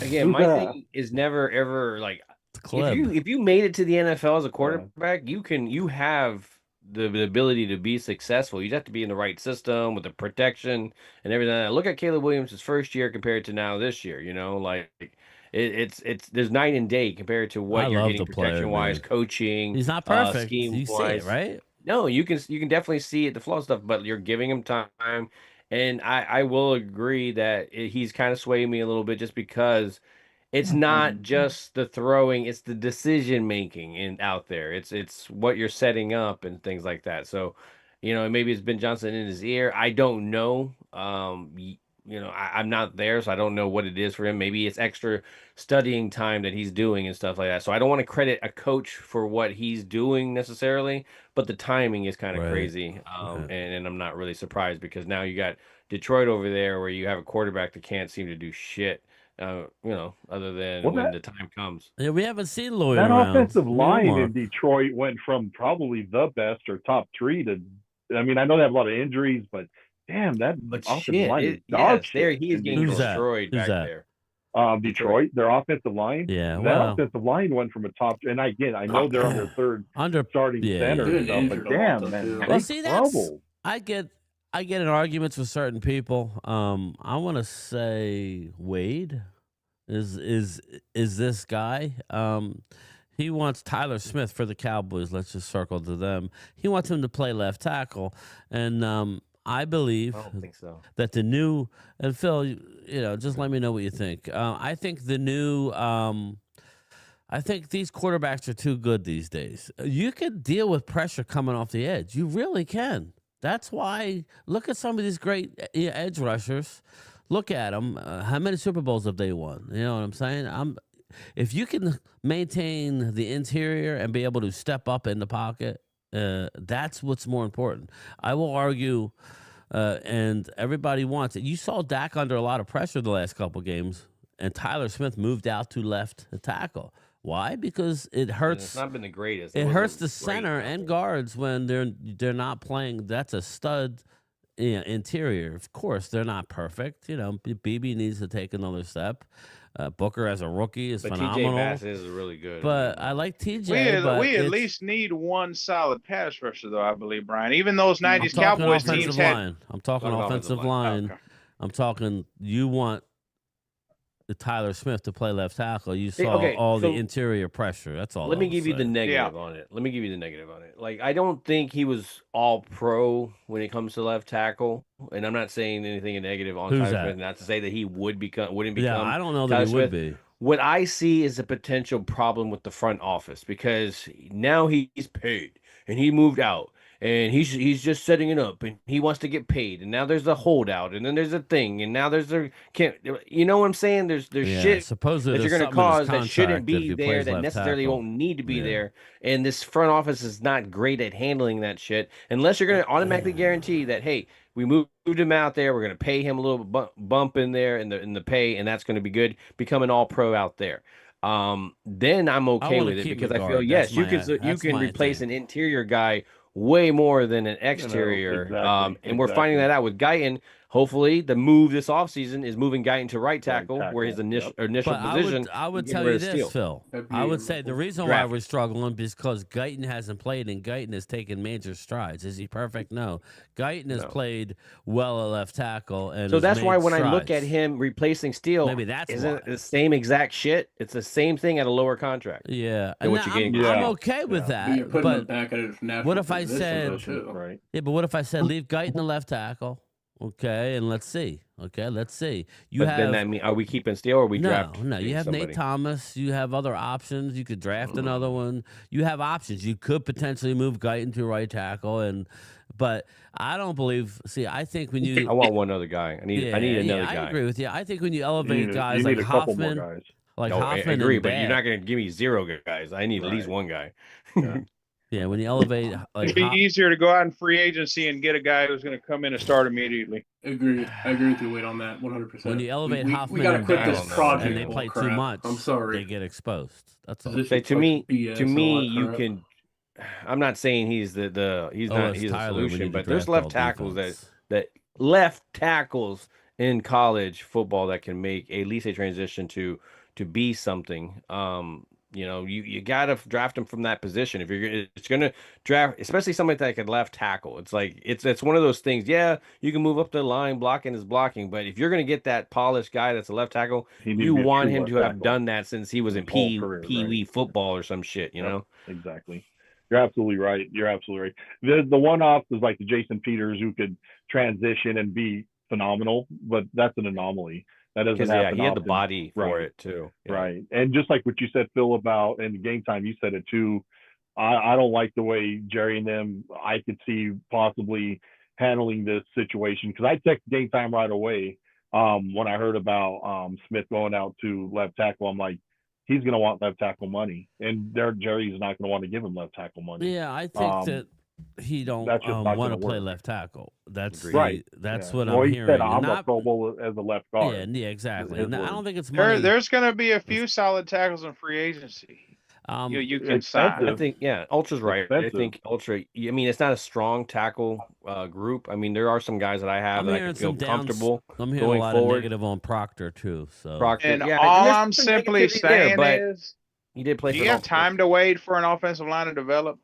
again, Who's my that? thing is never ever like Club. if you made it to the NFL as a quarterback, you have the ability to be successful. You just have to be in the right system with the protection and everything. Look at Caleb Williams' his first year compared to now this year. Like it's there's night and day compared to I what you're love getting the player, protection wise, man. coaching, He's not perfect. scheme You see it, wise. right? No, you can definitely see it, the flaw stuff, but you're giving him time, and I will agree that he's kind of swaying me a little bit just because it's not just the throwing, it's the decision making in out there. It's what you're setting up and things like that. So, maybe it's Ben Johnson in his ear. I don't know. I'm not there, so I don't know what it is for him. Maybe it's extra studying time that he's doing and stuff like that. So I don't want to credit a coach for what he's doing necessarily, but the timing is kind of Right. crazy. And I'm not really surprised because now you got Detroit over there where you have a quarterback that can't seem to do shit. Other than Well, when that- the time comes. Yeah, we haven't seen Lloyd That around. offensive line anymore. in Detroit went from probably the best or top 3 to. I mean, I know they have a lot of injuries, but damn, that But offensive shit, line is dog there shit. he is in getting Who's that? destroyed Who's back that? there. Detroit, their offensive line. Yeah, that well, offensive line went from a top. And again, I know they're on their third under starting yeah, center yeah, and yeah. stuff, Injured but a lot, damn, though, man, too. they Well, see, that's crumbled. I get in arguments with certain people. I want to say Wade is this guy. He wants Tyler Smith for the Cowboys. Let's just circle to them. He wants him to play left tackle, and I believe I don't think so. that the new and Phil, just let me know what you think. I think the new. I think these quarterbacks are too good these days. You can deal with pressure coming off the edge. You really can. That's why look at some of these great edge rushers. Look at them. How many Super Bowls have they won? You know what I'm saying? If you can maintain the interior and be able to step up in the pocket, that's what's more important. I will argue, and everybody wants it. You saw Dak under a lot of pressure the last couple games, and Tyler Smith moved out to left tackle. Why? Because it hurts. It's not been the greatest. It hurts the wasn't center great. and guards when they're not playing. That's a stud interior. Of course, they're not perfect. BB needs to take another step. Booker as a rookie is But phenomenal. TJ Bassett is really good. But I like TJ. We at least need one solid pass rusher, though, I believe, Brian. Even those 90s Cowboys teams had. I'm talking offensive line. Okay. I'm talking. You want the Tyler Smith to play left tackle. You saw all the interior pressure. That's all. Let me give you the negative on it. Like, I don't think he was all pro when it comes to left tackle. And I'm not saying anything negative on Tyler Smith. Not to say that he wouldn't become. Yeah, I don't know that Tyler he Smith. would be. What I see is a potential problem with the front office because now he's paid and he moved out. And he's just setting it up, and he wants to get paid. And now there's a holdout, and then there's a thing, and now there's you know what I'm saying? There's shit supposedly that you're going to cause that shouldn't be there, that necessarily won't need to be there. And this front office is not great at handling that shit, unless you're going to automatically guarantee that, hey, we moved him out there, we're going to pay him a little bump in there in the pay, and that's going to be good. Become an all pro out there. Then I'm okay with it because I feel you can replace an interior guy way more than an exterior. And we're finding that out with Guyton. Hopefully, the move this offseason is moving Guyton to right tackle, where his initial position. I would tell you this, Phil. I would say the reason why we're struggling is because Guyton hasn't played, and Guyton has taken major strides. Is he perfect? No. Guyton has played well at left tackle, and so that's why when strides. I look at him replacing Steele, maybe that's isn't the same exact shit. It's the same thing at a lower contract. Yeah, than what you're getting. I'm okay with that. But you're putting him back at his natural what if I position, said? though, too. Right. Yeah, but what if I said leave Guyton the left tackle? Okay, and let's see. Okay, let's see. You But have then that mean, are we keeping Steele or are we no, drafting no. You have somebody? Nate Thomas. You have other options. You could draft another one. You have options. You could potentially move Guyton to right tackle, but I don't believe. See, I think when I you, want one other guy. I need another I guy. agree with you. I think when you You elevate need, guys you like need a couple more Hoffman, guys. No, I Hoffman agree, and but you're Bad, not going to give me 0 guys. I need at least Right. one guy. Yeah. yeah, when you elevate like It'd be easier to go out in free agency and get a guy who's going to come in and start immediately. Agreed. I agree with you, Wade, on that 100%. when you elevate we Hoffman got to and quit I this don't know, project and they man. bull play crap. too much, I'm sorry. they get exposed. That's all. Position Say to flex me, BS to and all me, that you crap. can. I'm not saying he's he's it's not he's a Tyler, we solution, need to but there's draft left all tackles defense. that left tackles in college football that can make at least a transition to be something. You gotta draft him from that position if it's gonna draft, especially somebody that could left tackle. It's like it's one of those things. Yeah, you can move up the line, blocking is blocking, but if you're gonna get that polished guy that's a left tackle, He needs you to be a want true him left to have tackle done that since he was in his whole Pee career, Wee right? football or some shit. You Yep, know. exactly. You're absolutely right. You're absolutely right. The one off is like the Jason Peters who could transition and be phenomenal, but that's an anomaly. That doesn't Because happen he had the often. body for Right. it too. Yeah. Right. And just like what you said, Phil, about in game time, you said it too. I don't like the way Jerry and them, I could see possibly handling this situation because I texted game time right away when I heard about Smith going out to left tackle. I'm like, he's going to want left tackle money, and Jerry's not going to want to give him left tackle money. Yeah, I think that he don't That's just not want to gonna play work. left tackle. That's Agreed. Right. That's Yeah. what Well, I'm he hearing. said And I'm a not, Pro Bowl as a left yeah, guard. yeah, exactly. His And I words. don't think it's money. There's going to be a few solid tackles in free agency. You can sign. I Expensive. think Ultra's right. I Expensive. think Ultra. I mean, it's not a strong tackle group. I mean, there are some guys that I have I'm that I hearing can feel some comfortable I'm hearing going a lot forward. of negative on Proctor too. So Proctor, And yeah, all there's I'm some simply negativity there, saying but is, he did play do for you an have time to wait for an offensive line to develop?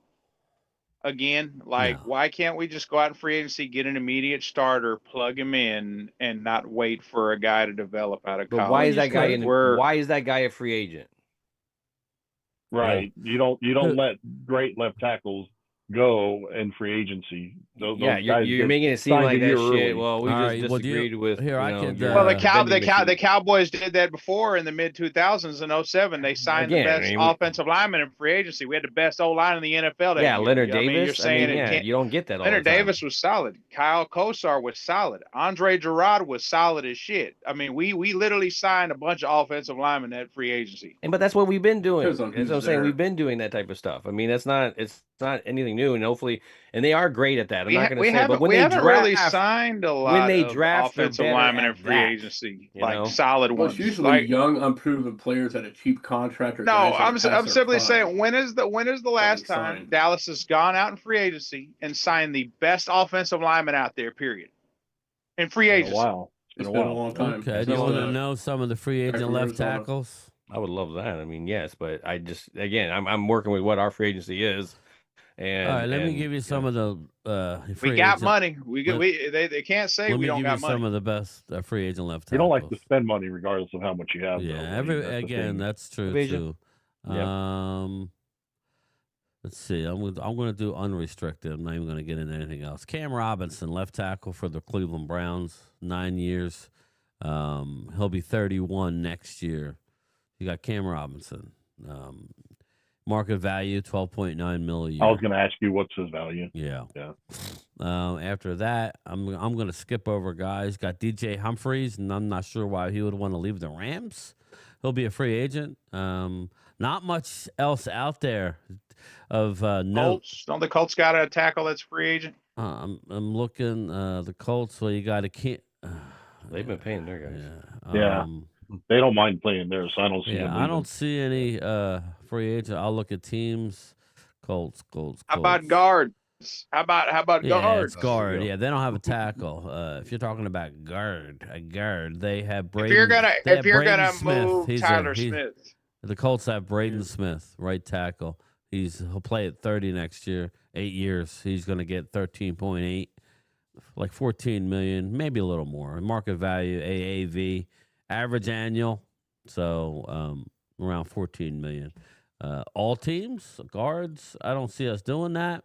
Again, like, No. why can't we just go out in free agency, get an immediate starter, plug him in, and not wait for a guy to develop out of But college? why is that guy Because why is that guy a free agent? Right. You don't let great left tackles go in free agency. Those guys you're get making it seem signed like a that year shit. early. Well, we All just right, well, disagreed with here, I could, your Well, the the vending machine. Cowboys did that before in the mid 2000s in 07. They signed Again, the I best mean, offensive lineman in free agency. We had the best O line in the NFL that yeah, year. Leonard I mean, you're Davis. saying it yeah, can't. you don't get that all Leonard the time. Davis was solid. Kyle Kosar was solid. Andre Gerard was solid as shit. I mean, we literally signed a bunch of offensive linemen at free agency. But that's what we've been doing. Depends That's on what I'm who's saying. there. We've been doing that type of stuff. I mean, it's not anything new, and hopefully, and they are great at that. I'm not going to say, but when we they haven't draft, really signed a lot when they of draft, they're offensive better linemen in at free that. agency, you like know? solid Well, ones. it's usually Like, young, unproven players at a cheap contract or no, guys that are I'm past their simply prime. saying when is the last time signed. Dallas has gone out in free agency and signed the best offensive lineman out there? Period. In free In a agency. while. It's been a long time. okay. Do you want to know some of the free agent left Arizona. tackles? I would love that. I mean, yes, but I just I'm working with what our free agency is. And All right, let me give you some of the free We got agent. money. They can't say Let we me don't give got you money. some of the best free agent left You tackles. don't like to spend money regardless of how much you have. Yeah, though. I mean, that's the thing. that's true Division. too. Yeah. Let's see. I'm gonna do unrestricted. I'm not even gonna get into anything else. Cam Robinson, left tackle for the Cleveland Browns, 9 years. He'll be 31 next year. You got Cam Robinson. Market value $12.9 million. I was going to ask you what's his value. Yeah. Yeah. After that, I'm going to skip over guys. Got DJ Humphries, and I'm not sure why he would want to leave the Rams. He'll be a free agent. Not much else out there of note. Colts. Don't the Colts got a tackle that's free agent? I'm looking. The Colts. Well, you got to they've been paying their guys. Yeah. They don't mind playing there, so I don't see them I leaving. don't see any free agent. I'll look at teams. Colts. How about guards? How about Yeah, guards? it's guard. Yeah, they don't have a tackle. If you're talking about a guard, they have Braden. If you're gonna Smith. move Tyler Smith, the Colts have Braden Smith, right tackle. He'll play at 30 next year, 8 years. He's going to get 13.8, like 14 million, maybe a little more. Market value, AAV, average annual, so around 14 million. All teams, guards, I don't see us doing that.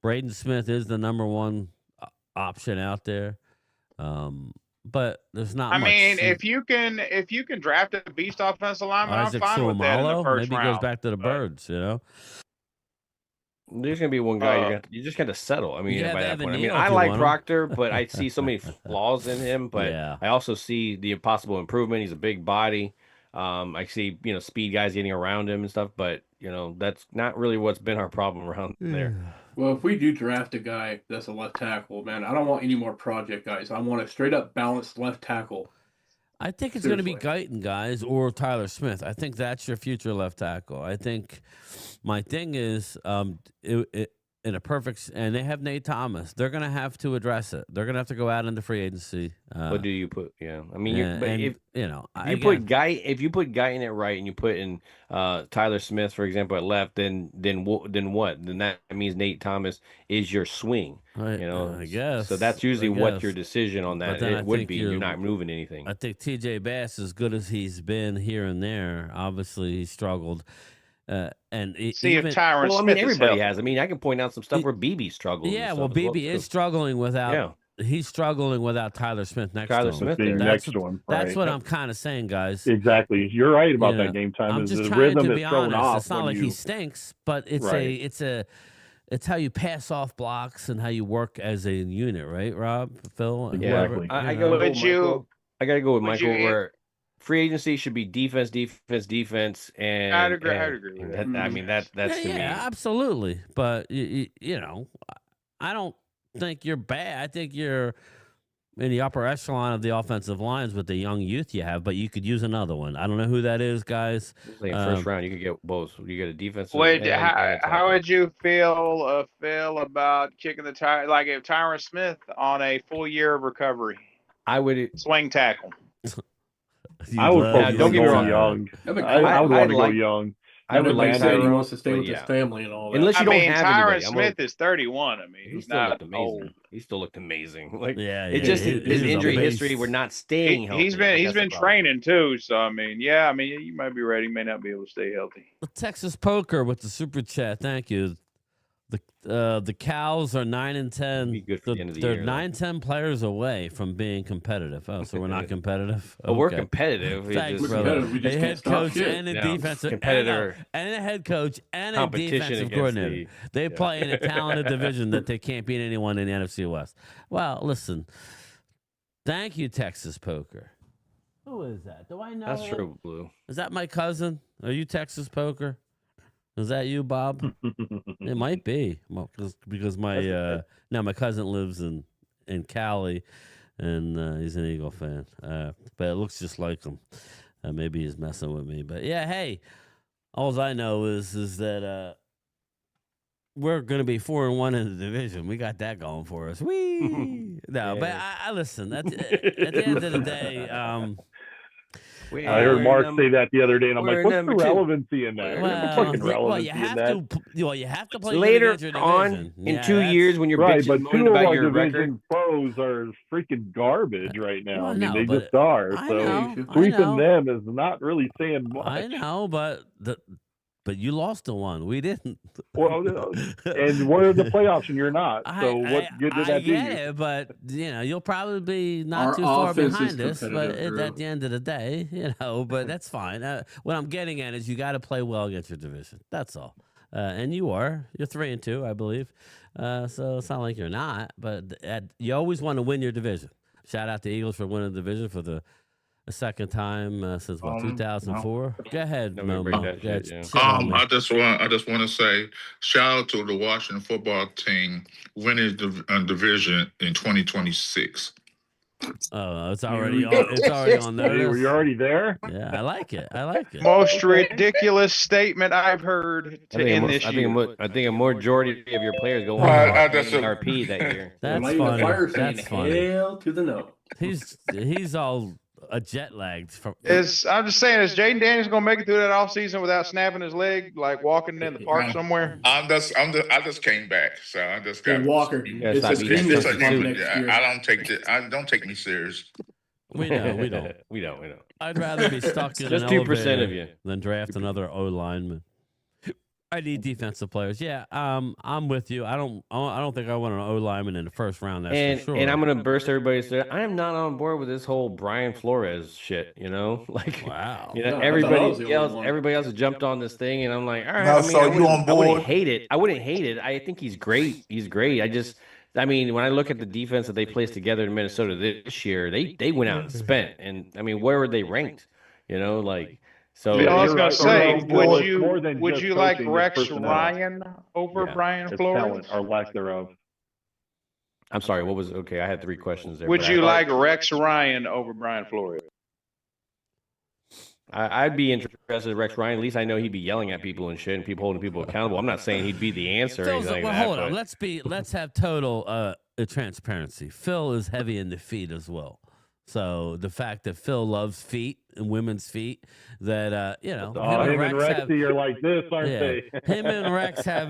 Braden Smith is the number one option out there. But there's not I much. mean, if you can draft a beast offensive lineman, Isaac I'm fine with that in the Seumalo, first maybe he round. goes back to the Birds, you know? There's gonna be one guy you just got to settle. I mean, You have by that Evan point, I mean, Neal I if you like want him. Proctor, but I see so many flaws in him. But Yeah. I also see the possible improvement. He's a big body. I see speed guys getting around him and stuff. But that's not really what's been our problem around there. Well, if we do draft a guy that's a left tackle, man, I don't want any more project guys. I want a straight up balanced left tackle. I think it's going to be Seriously. Guyton, guys, or Tyler Smith. I think that's your future left tackle. I think my thing is, in a perfect, and they have Nate Thomas. They're going to have to address it. They're going to have to go out into free agency. What do you put? Yeah, I mean, if you put Guy in it right, and you put in Tyler Smith, for example, at left, then what? Then that means Nate Thomas is your swing. I guess. So that's usually what your decision on that then I would think be. You're not moving anything. I think TJ Bass, as good as he's been here and there, obviously he struggled. And See even, if Tyron well, I Smith mean, is everybody healthy. has. I mean, I can point out some stuff where BB struggles. yeah, and well, stuff as BB is struggling without. Yeah. He's struggling without Tyler Smith next Tyler to him. Smith being there. next to him. That's right? what I'm kind of saying, guys. Exactly. You're right about Yeah. that game time. I'm Is just the trying rhythm to is be thrown honest. off It's not when like you, he stinks, but it's how you pass off blocks and how you work as a unit, right, Rob, Phil, and Yeah, Exactly. whoever, I you go know? with Would you- Michael. I got to go with would Michael. you- Where free agency should be defense, and I'd agree with that. I mean that's to me. Yeah, absolutely. But I don't think you're bad. I think you're in the upper echelon of the offensive lines with the young youth you have, but you could use another one. I don't know who that is, guys. Like first round, you could get both. You get a defensive. Would end and a how tackle. would you feel about kicking the tire? Like if Tyron Smith on a full year of recovery, I would. swing tackle. I would Yeah, don't get me wrong. young. That'd be I cool. would want I'd to like- go young. I would like like said, he Tyrone, wants to stay but with his yeah. family and all that. Unless you don't have Tyron anybody. Smith is 31. I mean, He he's still not looked amazing. old. He still looked amazing. Like Yeah, it just his he's injury a history. beast. We're not staying healthy. He's That's been the problem. training too. So I mean, you might be ready. May not be able to stay healthy. Texas Poker with the super chat. Thank you. The Cows are 9-10. Be good for the end of the They're year, though. 9-10 players away from being competitive. Oh, so we're not competitive. But we're Okay. competitive. We Thanks, just- We're brother. competitive. We just A can't head stop coach shit. and a Yeah, defensive competitor. and a head coach and a Competition defensive against coordinator. They yeah. play in a talented division that they can't beat anyone in the NFC West. Well, listen. Thank you, Texas Poker. Who is that? Do I know? That's him? true, Blue. Is that my cousin? Are you Texas Poker? Is that you, Bob? It might be because my my cousin lives in Cali, and he's an Eagle fan. But it looks just like him. Maybe he's messing with me. But yeah, hey, all I know is that we're gonna be 4-1 in the division. We got that going for us. Whee! No, but I listen. At the end of the day. I heard Mark say that the other day, and I'm like, we're "What's the number two. relevancy in that? What's the fucking relevancy in that?" You have to play Later against your on division. in Yeah, 2 that's- years when you're Right, bitching but and moaning two of about our your record. division pros are freaking garbage right now. Well, I mean, no, they but just are. I So know, I sweeping know. them is not really saying much. I know, but you lost the one. We didn't. Well, and we're in the playoffs, and you're not. So what good did that do get you? it, but you'll probably be not Our too far offense is behind us. But competitive, at the end of the day, but that's fine. What I'm getting at is you got to play well against your division. That's all. And you're 3-2, I believe. So it's not like you're not, but you always want to win your division. Shout out to Eagles for winning the division for the second time since 2004. Go ahead, Nobody Momo. break that Go ahead, shit, yeah. shit on me. I just want to say shout out to the Washington football team winning the division in 2026. Oh, it's already on. It's already on Hey, notice. were you already there? Yeah, I like it. I like it. Most ridiculous statement I've heard to end this year. I think a majority of your players go I on just- RP that year. That's Lighting the funny. fire saying That's funny. hell to the no. He's all jet lagged from. I'm just saying, is Jaden Daniels gonna make it through that offseason without snapping his leg, like walking in the park somewhere? I just came back, so I just Hey, got Walker, Yeah, it's stop a eating genius that to stuff. come next year. I don't take me serious. We know. we don't. I'd rather be stuck in Just an 2% elevator of you. than draft another O lineman. I need defensive players. Yeah, I'm with you. I don't think I want an O lineman in the first round. That's And for sure. and I'm gonna burst everybody's throat. I am not on board with this whole Brian Flores shit. Like, Wow. No, I thought I was the only one. everybody else has jumped on this thing, and I'm like, all right. No, I mean, so you on I wouldn't board? hate it. I wouldn't hate it. I think he's great. He's great. I mean, when I look at the defense that they placed together in Minnesota this year, they went out and spent. And I mean, where were they ranked? Like, so I was you're gonna right. say, It's more would than you just like coaching, it's Rex personnel. Ryan over Yeah. Brian It's Flores? talent or lack thereof. I'm sorry. What was okay? I had 3 questions there. Would but you I- like Rex Ryan over Brian Flores? I'd be interested in Rex Ryan. At least I know he'd be yelling at people and shit, and people holding people accountable. I'm not saying he'd be the answer. Or Phil's anything well, like that, hold on. but- Let's have total transparency. Phil is heavy in the feet as well. So the fact that Phil loves feet and women's feet, that him and Rex are like this, aren't they? him and Rex have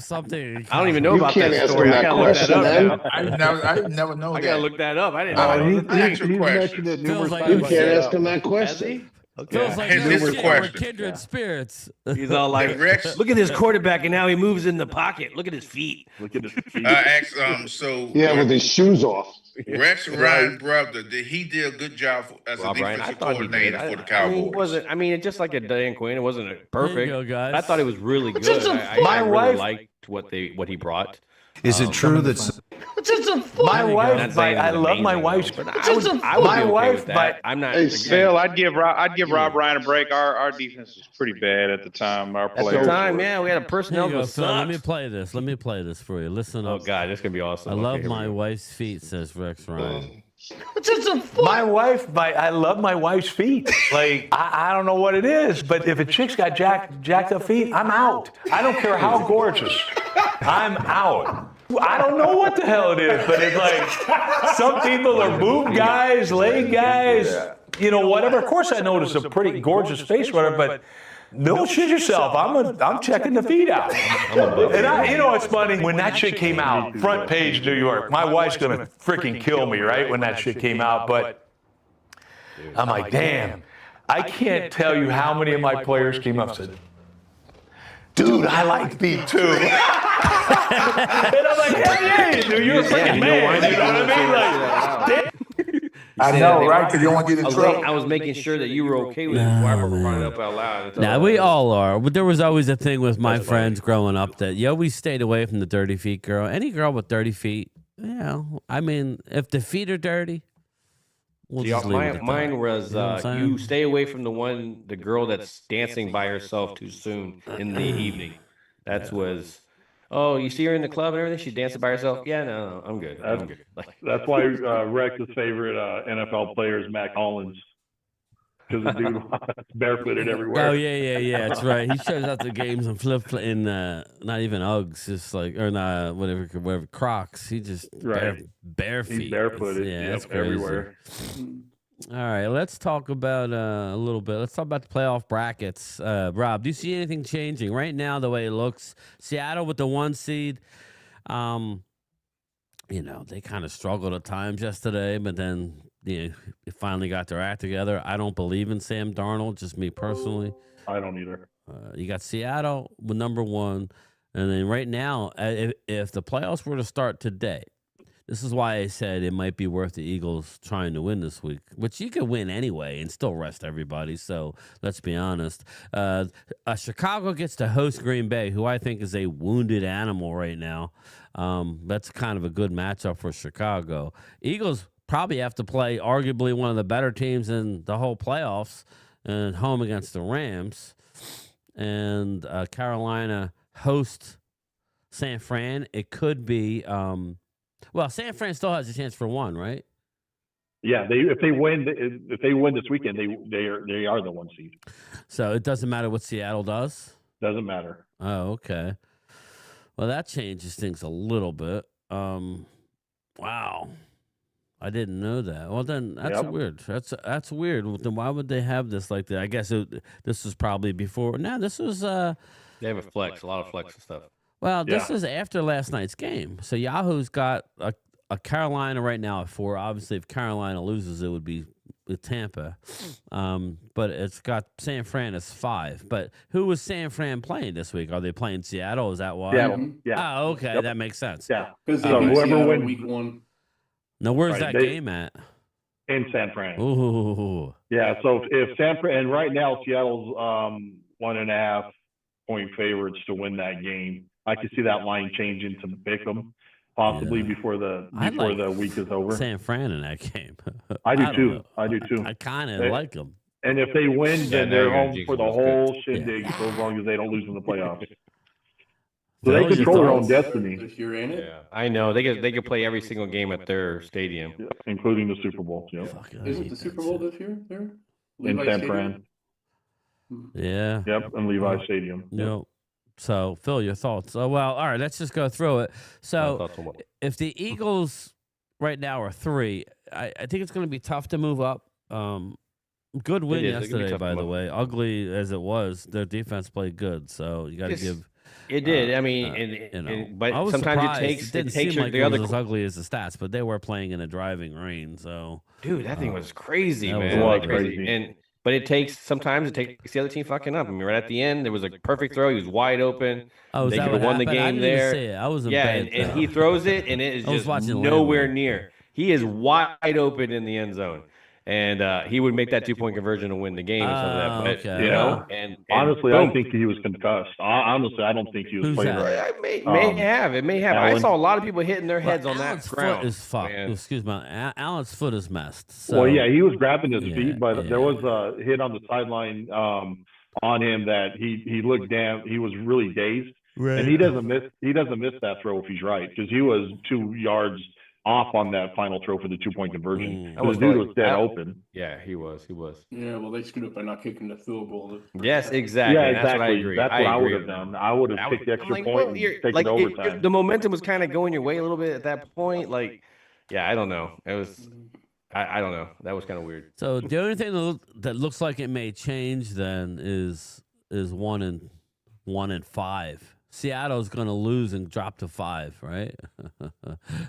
something. in I don't even know You about can't that ask story. him I that gotta look that question, up man. now. I never know I that. gotta look that up. I didn't know. Oh, that was a thing. Ask your question. mentioned it Feels numerous like times. You was can't set ask up. him that Has question. he? Feels like Here's this the shit with question. kindred spirits. He's all like, Hey, Rex. look at this quarterback, and now he moves in the pocket. Look at his feet. Look at his feet. So Yeah, with his shoes off. Rex Ryan brother, he did a good job as a Rob Ryan, I defensive thought he did. coordinator for the I Cowboys. mean, it's just like a Dan Quinn. It wasn't perfect. There you go, guys. I thought it was really good. I really liked what he brought. Is it true that My wife, Not saying I it's love my amazing, wife's. but I would My be okay wife, with that. I'm not. Hey, again, Phil, I'd give Rob Ryan a break. Our defense was pretty bad at the time. Our At players the time, were. yeah, we had a Here personnel you go, that Phil. Let me sucked. play this. Let me play this for you. Listen Oh up. God, this is gonna be awesome. I Okay, love here we my go. wife's feet, says Rex Ryan. My wife, I love my wife's feet. Like I don't know what it is, but if a chick's got jacked up feet, I'm out. I don't care how gorgeous. I'm out. I don't know what the hell it is, but it's like some people are boob guys, leg guys, whatever. Of course, I know it's a pretty gorgeous face, whatever, but don't shit yourself. I'm checking the feet out. And it's funny when that shit came out, front page New York. My wife's gonna freaking kill me, right, when that shit came out. But I'm like, damn, I can't tell you how many of my players came up and said, dude, I like feet too. And I'm like, hell yeah, you do. You're a freaking man. You know what I mean? Like, damn. I know, right? Because you don't want to get in trouble. I was making sure that you were okay with it before I brought it up out loud. That's Nah, all. we all are. But there was always a thing with my friends growing up that you always stayed away from the dirty feet girl. Any girl with dirty feet, I mean, if the feet are dirty, we'll See, just leave it at that. mine was You know what I'm saying? you stay away from the girl that's dancing by herself too soon in the evening. That was. Oh, you see her in the club and everything? She's dancing by herself? Yeah, no, I'm good. I'm good. Like, That's why Rex's favorite NFL player is Mac Hollins. Because the dude barefooted everywhere. Oh yeah, that's right. He shows up to games and in not even Uggs, just like or not whatever Crocs. He just bare feet. He's barefooted. Yeah, that's crazy. everywhere. All right, let's talk about a little bit. Let's talk about the playoff brackets. Rob, do you see anything changing right now? The way it looks, Seattle with the 1 seed. They kind of struggled at times yesterday, but then they finally got their act together. I don't believe in Sam Darnold, just me personally. I don't either. You got Seattle with number 1, and then right now, if the playoffs were to start today. This is why I said it might be worth the Eagles trying to win this week, which you could win anyway and still rest everybody. So let's be honest. Chicago gets to host Green Bay, who I think is a wounded animal right now. That's kind of a good matchup for Chicago. Eagles probably have to play arguably one of the better teams in the whole playoffs and home against the Rams. And Carolina host San Fran. It could be... well, San Fran still has a chance for 1, right? Yeah, if they win this weekend, they are the 1 seed. So it doesn't matter what Seattle does? Doesn't matter. Oh, okay. Well, that changes things a little bit. Wow. I didn't know that. Well, then that's weird. That's weird. Well, then why would they have this like that? I guess this was probably before. No, this was... they have a lot of flex and stuff. Well, this is after last night's game. So Yahoo's got a Carolina right now at 4. Obviously, if Carolina loses, it would be with Tampa, but it's got San Fran as 5. But who was San Fran playing this week? Are they playing Seattle? Is that why? Seattle. Yeah. Oh, okay, that makes sense. Yeah. Because So whoever wins week 1. Now, where's Right, that game at? in San Fran. Ooh, Yeah. So if San Fran, and right now Seattle's 1.5 point favorites to win that game. I could see that line changing to Bickham possibly before the week is over. San Fran in that game. I do don't too. know. I do too. I kind of like them. And if they win, then they're they're home gonna for the jinx them. whole shindig for as long as they don't lose in the playoffs. So That they was your control their own thoughts? destiny, If you're in it, Yeah, I know they could play every single game at their stadium. including the Super Bowl. Yeah. Fucking is hate it the that Super Bowl shit. this year? There, In Levi's San Stadium? Fran. Yeah. Yep, in Levi's Stadium. Yep. So, Phil, your thoughts? Oh, well, all right, let's just go through it. My So, thoughts on what- if the Eagles right now are 3, I think it's going to be tough to move up. Good win is. It could be yesterday, tough to by the move up. way. Ugly as it was, their defense played good. So, you got to Yes, give. It did. I mean, you know, but I was sometimes surprised. it didn't takes seem like the it other. was as ugly as the stats, but they were playing in a driving rain. So, Dude, that thing was crazy, that was man. wild. Like Crazy. But it takes sometimes it takes the other team fucking up. I mean, right at the end, there was a perfect throw. He was wide open. oh, is They that could what have won the happened? I game didn't there. even see it. I was in Yeah, bed. and he throws it, and it is I was just watching nowhere Lambeau. near. He is wide open in the end zone, and he would make that 2-point conversion to win the game and some of that. But okay. you know, and Honestly, boom. I think he was concussed. Honestly, I don't think he was Who's playing that? right. It may have. It may have. I Allen. saw a lot of people hitting their heads on that Allen's ground. foot is fucked. man. Excuse me. Allen's foot is messed. So, Well, yeah, he was grabbing his Yeah, feet, but yeah. there was a hit on the sideline on him that he looked down. He was really dazed, and he doesn't miss that throw if he's right, because he was 2 yards off on that final throw for the 2-point conversion. I was The dude like- was dead open. Yeah, he was. He was. Yeah, well, they screwed up by not kicking the field goal. Yes, exactly. Yeah, That's what I exactly. agree. That's what I would agree have with done. that. I would have I kicked the I'm extra like, point well, and you're- taken like, overtime. the momentum was kind of going your way a little bit at that point. Like, yeah, I don't know. It was, I don't know. That was kind of weird. So the only thing that looks like it may change then is 1 and 5. Seattle's going to lose and drop to 5, right?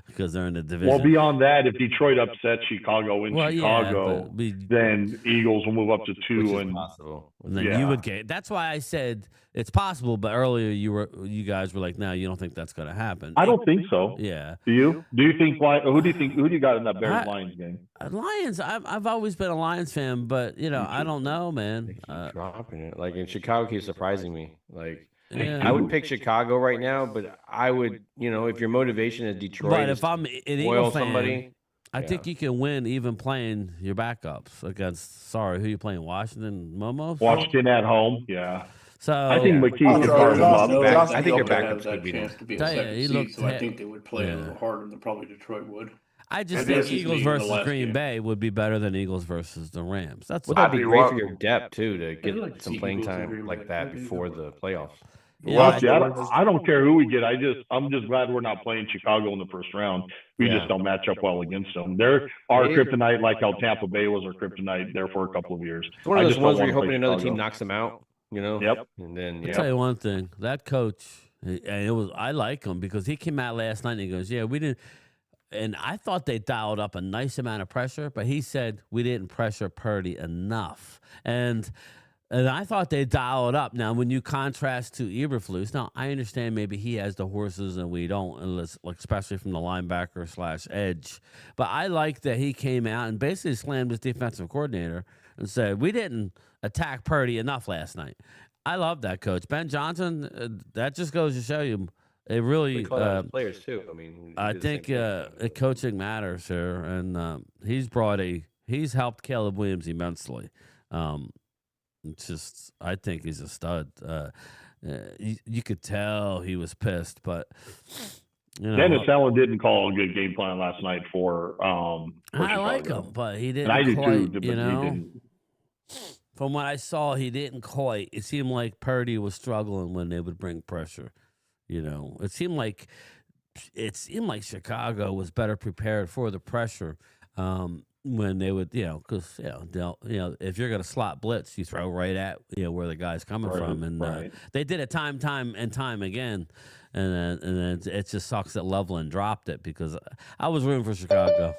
Because they're in the division. Well, beyond that, if Detroit upsets Chicago in Well, yeah, Chicago, but we- then Eagles will move up to Which 2. is And possible. And then Yeah. you would get. That's why I said it's possible. But earlier you guys were like, no, you don't think that's going to happen. I don't think so. Yeah, Do you? Do you think? Who do you got in that Bears I- Lions game? Lions. I've always been a Lions fan, but I don't know, man. They keep dropping it. Like, in Chicago keeps surprising me. Like, Yeah. I would pick Chicago right now, but I would, if your motivation is Detroit, But is if I'm an to Eagle spoil fan, somebody, I think you can win even playing your backups against. Sorry, who you playing? Washington Momo. Washington at home. Yeah. So I think McKee Oh, can so carve them Josh- up. Josh- I think your okay. backups that could beat chance them. to be a Tell ya, second he seed, looked so I hit- think they would play a yeah. little harder than probably Detroit would. I just And think this is Eagles me in the versus last Green game. Bay would be better than Eagles versus the Rams. That's Well, all. that'd be I'll be great right- for your depth too to I'd get like to some see playing Eagles and time Green like Bay. that That'd be before good. the playoffs. Well, see, I don't care who we get. I'm just glad we're not playing Chicago in the first round. We Yeah. just don't match up well against them. They're our Maybe. kryptonite, like how Tampa Bay was our kryptonite there for a couple of years. It's one of I those just ones don't where you're wanna hoping play another Chicago. team knocks them out. Yep. And then I'll yeah. tell you one thing. That coach, and I like him because he came out last night and he goes, "Yeah, we didn't." And I thought they dialed up a nice amount of pressure, but he said we didn't pressure Purdy enough, and I thought they dialed up. Now, when you contrast to Eberflus, now I understand maybe he has the horses and we don't, unless, like, especially from the linebacker / edge. But I like that he came out and basically slammed his defensive coordinator and said we didn't attack Purdy enough last night. I love that coach, Ben Johnson. That just goes to show you. It really, players too. I mean, I do the same think thing. coaching matters here, and he's helped Caleb Williams immensely. It's just, I think he's a stud. You could tell he was pissed, but Dennis Allen didn't call a good game plan last night for I like Chicago. him, but he And didn't I do quite. too, but You he know, didn't. from what I saw, he didn't quite. It seemed like Purdy was struggling when they would bring pressure. It seemed like Chicago was better prepared for the pressure. when they would, because if you're going to slot blitz, you throw right at where the guy's coming from, and they did it time and time again, and then it just sucks that Loveland dropped it because I was rooting for Chicago,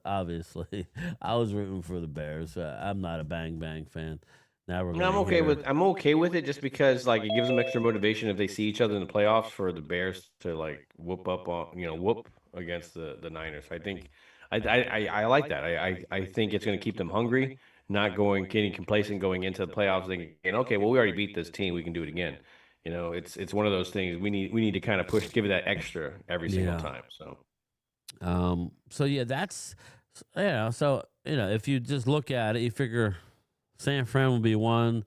obviously. I was rooting for the Bears. I'm not a Bang Bang fan. Now we're No, I'm okay with it just because like it gives them extra motivation if they see each other in the playoffs for the Bears to like whoop up on whoop against the Niners. I think I like that. I think it's going to keep them hungry, not getting complacent going into the playoffs thinking, okay, well we already beat this team, we can do it again. It's one of those things we need to kind of give it that extra every single time. So yeah, that's if you just look at it, you figure San Fran will be one,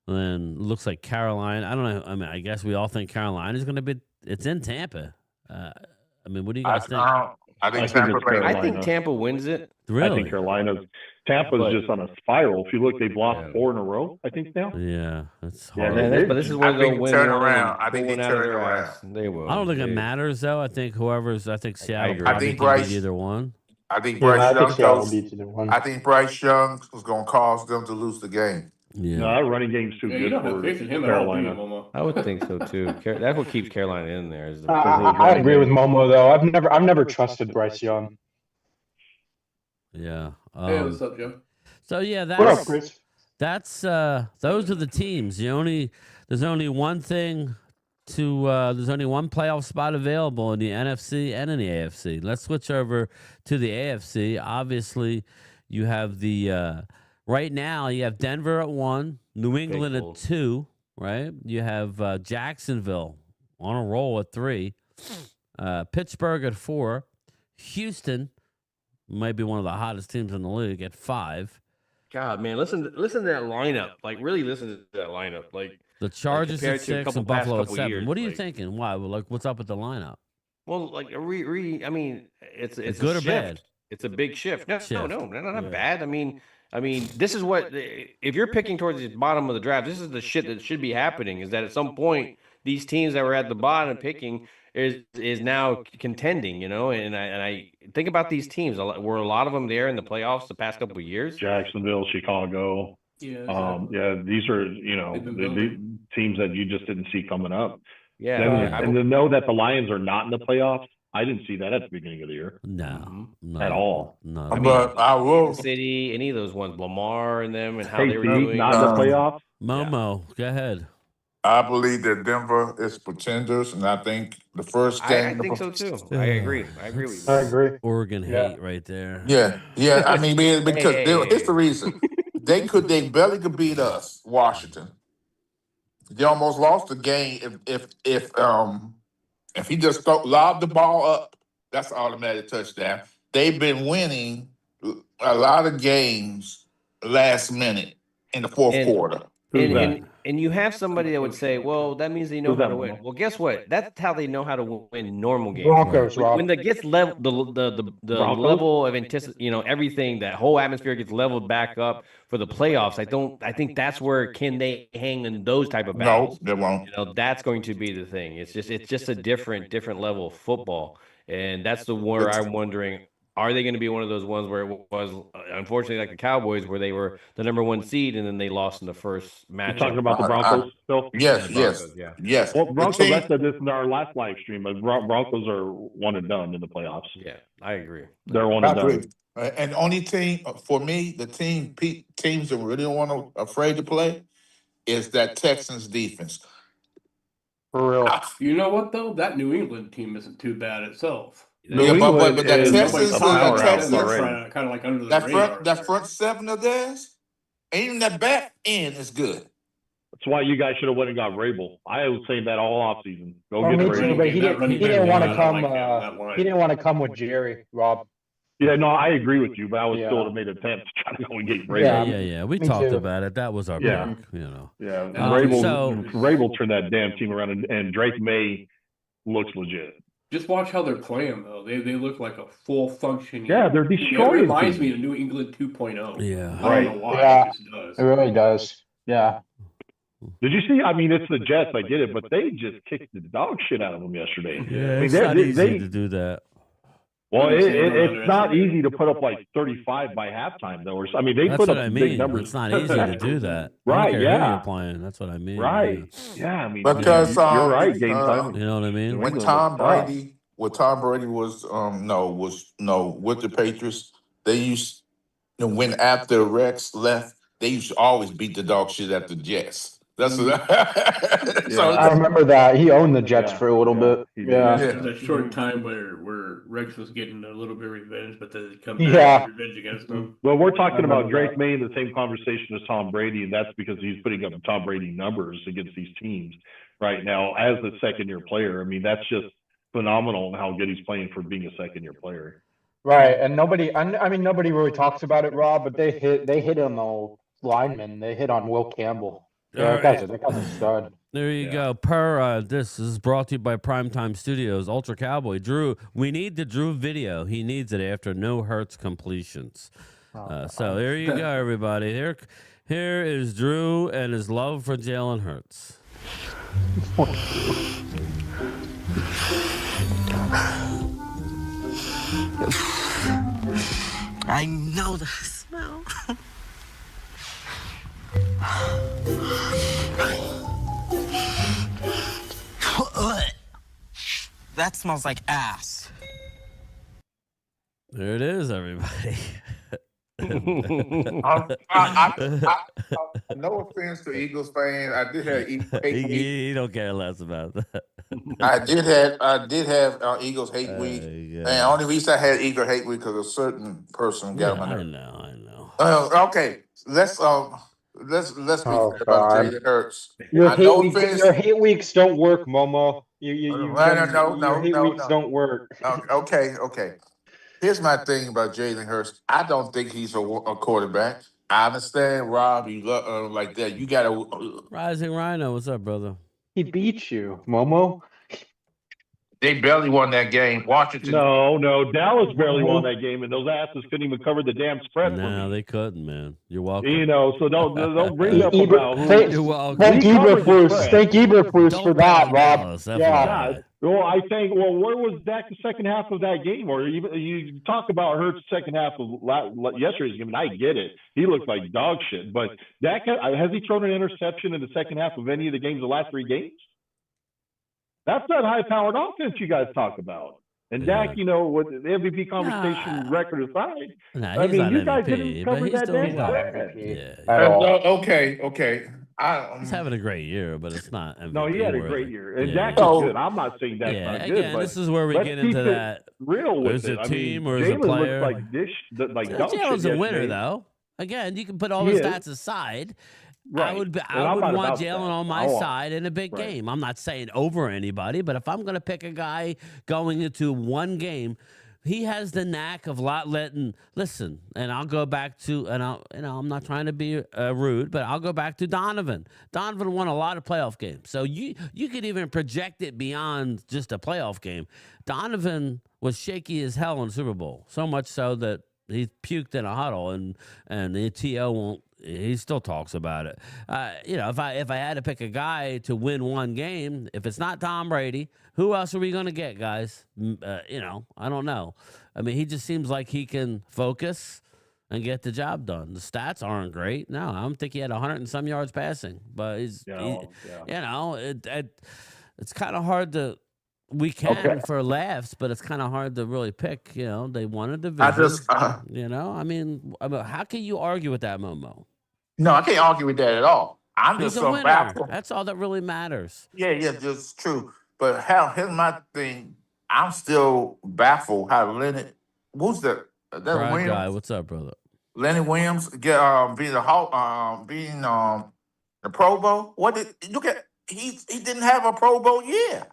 and then looks like Carolina. I don't know. I mean, I guess we all think Carolina is going to be. It's in Tampa. I mean, what do you guys think? I think Tampa wins it. Really? I think Tampa's just on a spiral. If you look, they've lost 4 in a row, I think now. Yeah, that's hard. But this is where they'll win turn around. I think they turn their around. ass. They will. I don't think it matters though. I think Seattle probably can beat either one. I think I Bryce think Young Seattle beats either one. I think Bryce Young is going to cause them to lose the game. Yeah, no, that running game's too good for Carolina. I would think so too. That's what keeps Carolina in there. Is I agree with Momo though. I've never trusted Bryce Young. Yeah. Hey, what's up, Joe? So yeah, What up, Chris? that's those are the teams. There's only one thing there's only one playoff spot available in the NFC and in the AFC. Let's switch over to the AFC. Obviously, you have the right now you have Denver at 1, New England at 2, right? You have Jacksonville on a roll at 3, Pittsburgh at 4, Houston might be one of the hottest teams in the league at 5. God, man, listen to that lineup. Like, really listen to that lineup. Like the Chargers at 6 and Buffalo at 7. What are you like, thinking? Why? Like, what's up with the lineup? Well, like, I mean, it's good a or shift. bad? It's a big shift. No, not bad. I mean, this is what if you're picking towards the bottom of the draft, this is the shit that should be happening. Is that at some point these teams that were at the bottom picking is now contending, and I think about these teams. Were a lot of them there in the playoffs the past couple of years? Jacksonville, Chicago. Yeah, these are the teams that you just didn't see coming up. Yeah, and to know that the Lions are not in the playoffs, I didn't see that at the beginning of the year. No, at all. No. But I will. City, any of those ones, Lamar and them, and how Hey, they were doing. not in the playoffs. Momo, go ahead. I believe that Denver is pretenders, and I think the first game. I think so too. I agree with you. I agree. Oregon hate right there. Yeah. I mean, because it's the reason they barely could beat us, Washington. They almost lost the game if he just lobbed the ball up. That's an automatic touchdown. They've been winning a lot of games last minute in the fourth quarter. And you have somebody that would say, well, that means they know how to win. Well, guess what? That's how they know how to win in normal games. Broncos, Rob. When it gets level, the level of anticipation, everything, that whole atmosphere gets leveled back up for the playoffs. I think that's where can they hang in those type of battles? No, they won't. That's going to be the thing. It's just a different level of football, and that's where I'm wondering. Are they going to be one of those ones where it was, unfortunately, like the Cowboys, where they were the number 1 seed and then they lost in the first match? You're talking about the Broncos, Phil? Yes. Well, Broncos, I said this in our last live stream, but Broncos are one and done in the playoffs. Yeah, I agree. They're one and done. And the only team, for me, the teams that really afraid to play is that Texans defense. For real. You know what though? That New England team isn't too bad itself. But that Texans, kind of like under the radar. That front 7 of theirs, and even that back end is good. That's why you guys should have went and got Rabel. I was saying that all offseason. Go get Rabel. But he didn't want to come. He didn't want to come with Jerry, Rob. Yeah, no, I agree with you, but I would still have made an attempt to try to go and get Rabel. Yeah. We talked about it. That was our pick, Yeah, Rabel turned that damn team around, and Drake May looks legit. Just watch how they're playing, though. They look like a full functioning. Yeah, they're destroying. It reminds me of New England 2.0. Yeah, I don't know why. Yeah, it just does. It really does. Yeah. Did you see? I mean, it's the Jets. I get it, but they just kicked the dog shit out of them yesterday. Yeah, it's not easy to do that. Well, Haven't seen him it's under not estimated. easy to put up like 35 by halftime, though. Or I mean, they That's put what up I some mean. big numbers. It's not easy to do that. I Right, don't care who yeah. you're playing. That's what I mean. Right. Yeah, I mean, Because you're right. Game time. You know what I mean? when England Tom was tough. Brady was with the Patriots, they used when after Rex left, they used to always beat the dog shit at the Jets. That's what I remember that. He owned the Jets for a little bit. he did. Yeah. There was that short time where Rex was getting a little bit of revenge, but then he'd come back Yeah. and revenge against him. Well, we're talking remember about Drake that. May in the same conversation as Tom Brady, and that's because he's putting up Tom Brady numbers against these teams right now as a second-year player. I mean, that's just phenomenal how good he's playing for being a second-year player. Right, and nobody really talks about it, Rob, but they hit on the lineman. They hit on Will Campbell. Yeah, that guy's a stud. There you Yeah. go. This is brought to you by Primetime Studios. Ultra Cowboy. Drew, we need the Drew video. He needs it after no Hurts completions. So there you go, everybody. Here is Drew and his love for Jalen Hurts. I know the smell. That smells like ass. There it is, everybody. No offense to Eagles fans, I did have Eagles hate week. he don't care less about that. I did have Eagles hate week, and the only reason I had Eagle hate week because a certain person got I him. know. Okay, let's be Oh, about God. Jalen Hurts. Your no hate offense. your hate weeks don't work, Momo. No, Your hate weeks don't work. Okay. Here's my thing about Jalen Hurts. I don't think he's a quarterback. I understand, Rob. You like that. You got to. Rising Rhino, what's up, brother? He beat you, Momo. They barely won that game. Washington. No, Dallas barely won that game, and those asses couldn't even cover the damn spread. No, they couldn't, man. You're welcome. So don't bring up about who. You're welcome. Thank Eberflus. Thank Eberflus Don't for bet that, on Rob. Dallas, Yeah. FYI. Well, I think. Well, where was Dak the second half of that game? Or even you talk about Hurts second half of yesterday's game, and I get it. He looked like dog shit. But Dak has he thrown an interception in the second half of any of the games, the last 3 games? That's that high-powered offense you guys talk about. And Dak, with the MVP conversation record aside, I mean, you guys didn't cover that damn spread. Okay. He's having a great year, but it's not MVP No, he had a worthy. great year. And Dak is good. I'm not saying Dak's not good. Again, But this is where we let's get keep into it that. real with Is it it. a team I or mean, is it a Jalen player? looks like dog shit Jalen's a winner, yesterday. though. Again, you can put all He his is. stats aside. Right. I would And I'm not want about Jalen that. on my I want- side in a big Right. game. I'm not saying over anybody, but if I'm going to pick a guy going into one game, he has the knack of listen, and I'll go back to, and I'm not trying to be rude, but I'll go back to Donovan. Donovan won a lot of playoff games. So you could even project it beyond just a playoff game. Donovan was shaky as hell in the Super Bowl, so much so that he puked in a huddle, and the TO won't. He still talks about it. If I had to pick a guy to win one game, if it's not Tom Brady, who else are we going to get, guys? I don't know. I mean, he just seems like he can focus and get the job done. The stats aren't great. No, I don't think he had 100 and some yards passing, but it's kind of hard to. We can for laughs, but it's kind of hard to really pick. They won a division. I mean, how can you argue with that, Momo? No, I can't argue with that at all. I'm He's just a winner. baffled. That's all that really matters. Yeah, just true. But here's my thing. I'm still baffled how Leonard, who's that Brian Williams? Guy, what's up, brother? Leonard Williams being the Pro Bowl. He didn't have a Pro Bowl year.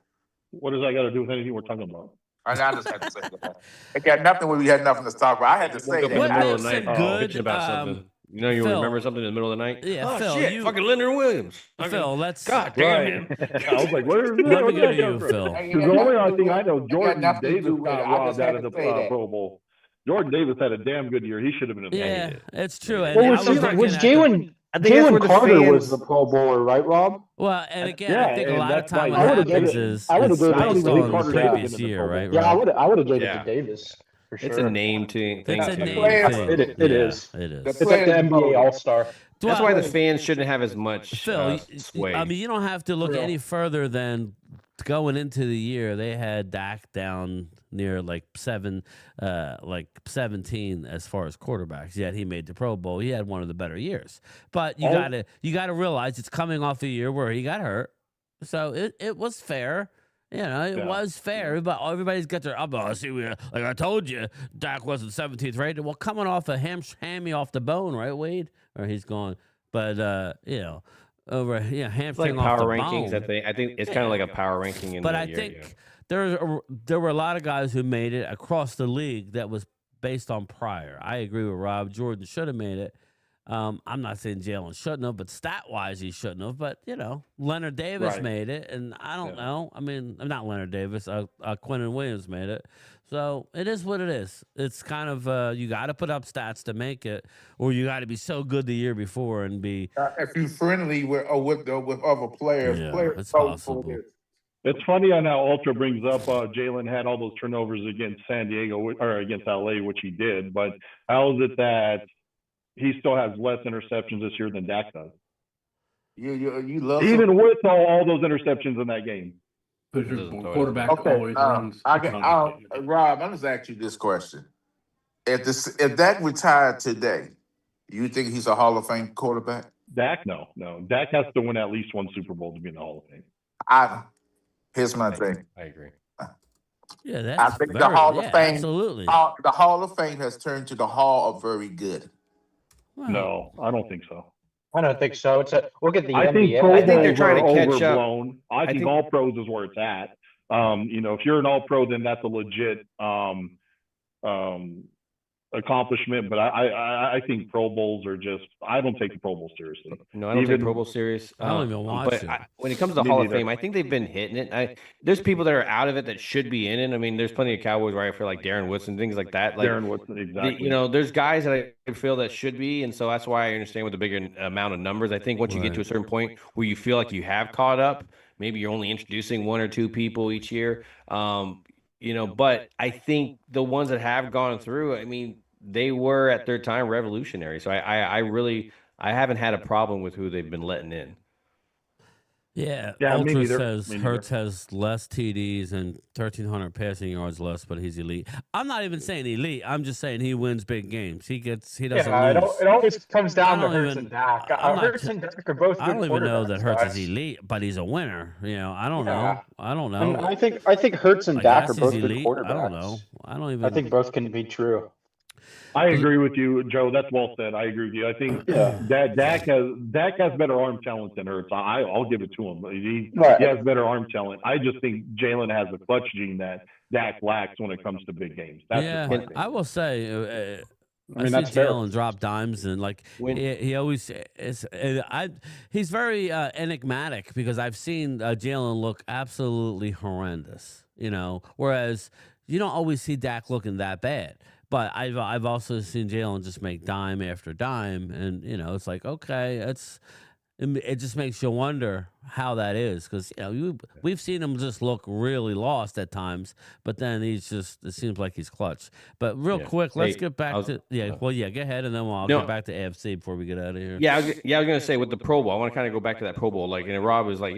What does that got to do with anything we're talking about? I just had to say that. It got nothing when we had nothing to talk about. I had to say Woke up in the that. middle of the makes night, it good, bitching about something. You Phil. remember something in the middle of the night? Yeah, oh, Phil, shit, fucking Leonard Williams. Phil, let's. God damn him. I was like, where is that? Let me Where go did to that come you, from? Phil. Because the only thing I know, Jordan nothing to Davis do with got it. I robbed just out had of to the say that. Pro Bowl. Jordan Davis had a damn good year. He should have been in the Yeah, it's true. And Well, I was looking Jalen I think that's where the Carter fans- was the Pro Bowler, right, Rob? Well, and again, Yeah, I think a and lot of that's time why what I would've happens given- is I would've it's given it based to on the Carter previous in the year, Pro Bowl. right? Yeah, Rob? I would have gave it Yeah. to Davis. for It's sure. a name thing. It's a The name players- thing. It Yeah, is. It is. The It's like the players NBA voted. All-Star. That's why the Well, fans shouldn't have as much Phil, sway. I mean, you don't have to look Real. any further than going into the year. They had Dak down near like 17 as far as quarterbacks. Yet he made the Pro Bowl. He had one of the better years. But you gotta realize it's coming off a year where he got hurt, so it was fair. It was fair, but everybody's got their see, like I told you, Dak wasn't 17th rated. Well, coming off a hammy off the bone, right, Wade? Or he's gone. But over hamstring It's like off power the rankings. bone. I think it's kind of like a power ranking. But I think there were a lot of guys who made it across the league that was based on prior. I agree with Rob. Jordan should have made it. I'm not saying Jalen shouldn't have, but stat-wise he shouldn't have. But, Leonard Davis made it, and I don't know. I mean, not Leonard Davis. Quinnen Williams made it. So it is what it is. It's kind of you got to put up stats to make it, or you got to be so good the year before and be. If you're friendly with other players, players it's vote possible. for this. It's funny on how Ultra brings up Jalen had all those turnovers against San Diego or against LA, which he did. But how is it that he still has less interceptions this year than Dak does? You love even with all those interceptions in that game. Because your quarterback Okay, always runs. Rob, I'm just asking you this question: if Dak retired today, you think he's a Hall of Fame quarterback? Dak, no. Dak has to win at least one Super Bowl to be in the Hall of Fame. Here's my thing. I agree. Yeah, that's I think the Hall of Fame, absolutely. the Hall of Fame has turned to the Hall of Very Good. No, I don't think so. I don't think so. Look at the I NBA. think Pro I think they're Bowls trying are to catch up. overblown. I think All Pros is where it's at. If you're an All Pro, then that's a legit accomplishment. But I think Pro Bowls are just. I don't take the Pro Bowl seriously. No, I don't take Pro Bowl serious. I don't even watch it. When it comes to the Hall of Fame, I think they've been hitting it. There's people that are out of it that should be in it. I mean, there's plenty of Cowboys where I feel like Darren Woodson, things like that. Like Darren Woodson, exactly. there's guys that I feel that should be, and so that's why I understand with the bigger amount of numbers. I think once you get to a certain point where you feel like you have caught up, maybe you're only introducing one or two people each year. But I think the ones that have gone through, I mean, they were at their time revolutionary. So I haven't had a problem with who they've been letting in. Yeah, me Ultra neither. says Me neither. Hurts has less TDs and 1,300 passing yards less, but he's elite. I'm not even saying elite. I'm just saying he wins big games. He doesn't lose. It always comes down to I don't Hurts even- and Dak. I'm not Hurts and Dak are both good I don't even know that quarterbacks, Hurts is guys. elite, but he's a winner. I don't Yeah. know. I don't And know. I think Hurts and I Dak guess are he's both good elite. quarterbacks. I don't know. I don't even. I think both can be true. I agree with you, Joe. That's well said. I agree with you. I think that Dak has better arm talent than Hurts. I'll give it to him. He has better arm talent. I just think Jalen has the clutch gene that Dak lacks when it comes to big games. That's just my thing. I will say. I see that's fair. Jalen drop dimes and he always is. He's very enigmatic because I've seen Jalen look absolutely horrendous. Whereas you don't always see Dak looking that bad. But I've also seen Jalen just make dime after dime, and it's like, okay, it just makes you wonder how that is, because we've seen him just look really lost at times, but then it seems like he's clutch. But real quick, let's get back to go ahead, and then I'll get back to AFC before we get out of here. I was gonna say with the Pro Bowl, I want to kind of go back to that Pro Bowl. And Rob was like,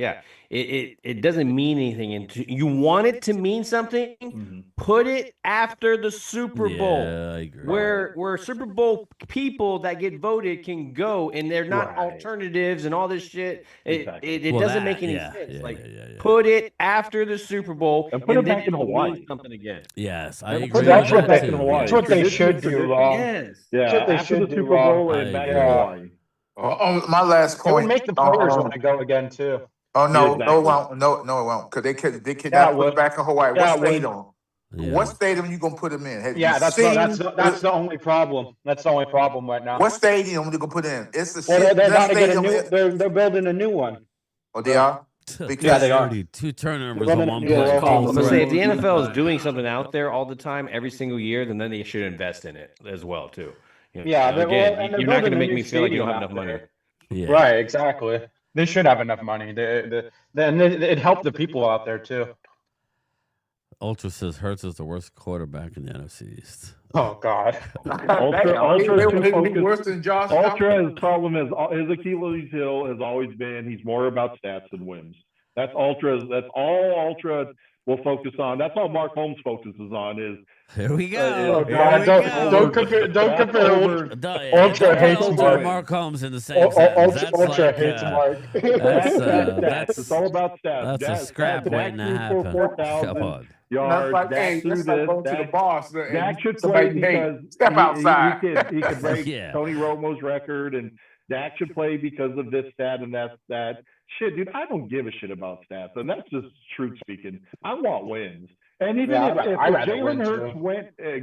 it doesn't mean anything, and you want it to mean something. Put it after the Super Bowl, I agree. where Super Bowl people that get voted can go, and they're not alternatives and all this shit. It doesn't make any sense. Put it after the Super Bowl and put it then back in Hawaii. Something again. Yes, I agree. That's with that what too. that's what they should do, Rob. Yes. Yeah, That's what they after should the do, Super Rob. Bowl and back in Yeah. Hawaii. My last It point. would make the players want to go again too. Oh no, Yeah, no, it exactly. won't. No, it won't. Because they Yeah, cannot it put would. it back in Hawaii. Yeah, What it would. stadium? Yeah. What stadium you gonna put them in? Have Yeah, you that's seen the only problem. That's the only problem right now. what stadium you gonna put in? It's the Well, they're best about to get a stadium. new. They're building a new one. Oh, they are. Yeah, they are. 32 turnovers They're on running one a play. new Call I'm offense. gonna say if the threat. NFL is doing something out there all the time, every single year, then they should invest in it as well too. Yeah, and again, they're you're not building gonna a make new me feel like you don't have stadium enough out money. Yeah. Right, exactly. They should have enough money. Then it helped the people out there too. Ultra says Hurts is the worst quarterback in the NFC East. Oh God. Ultra too focused. Worse than Josh. Ultra, his problem is his Achilles heel has always been he's more about stats than wins. That's Ultra. That's all Ultra will focus on. That's all Mark Holmes focuses on is. Here we go. Don't compare. Ultra hates Mark. Mark Holmes in the same sentence. Ultra hates Mark. It's all about stats. That's a scrap waiting to happen. 4,000 yards. Like, hey, that's like going to the boss. Dak should play because step outside. He could break Tony Romo's record, and Dak should play because of this stat and that. Shit, dude, I don't give a shit about stats, and that's just truth speaking. I want wins. And even if Jalen Hurts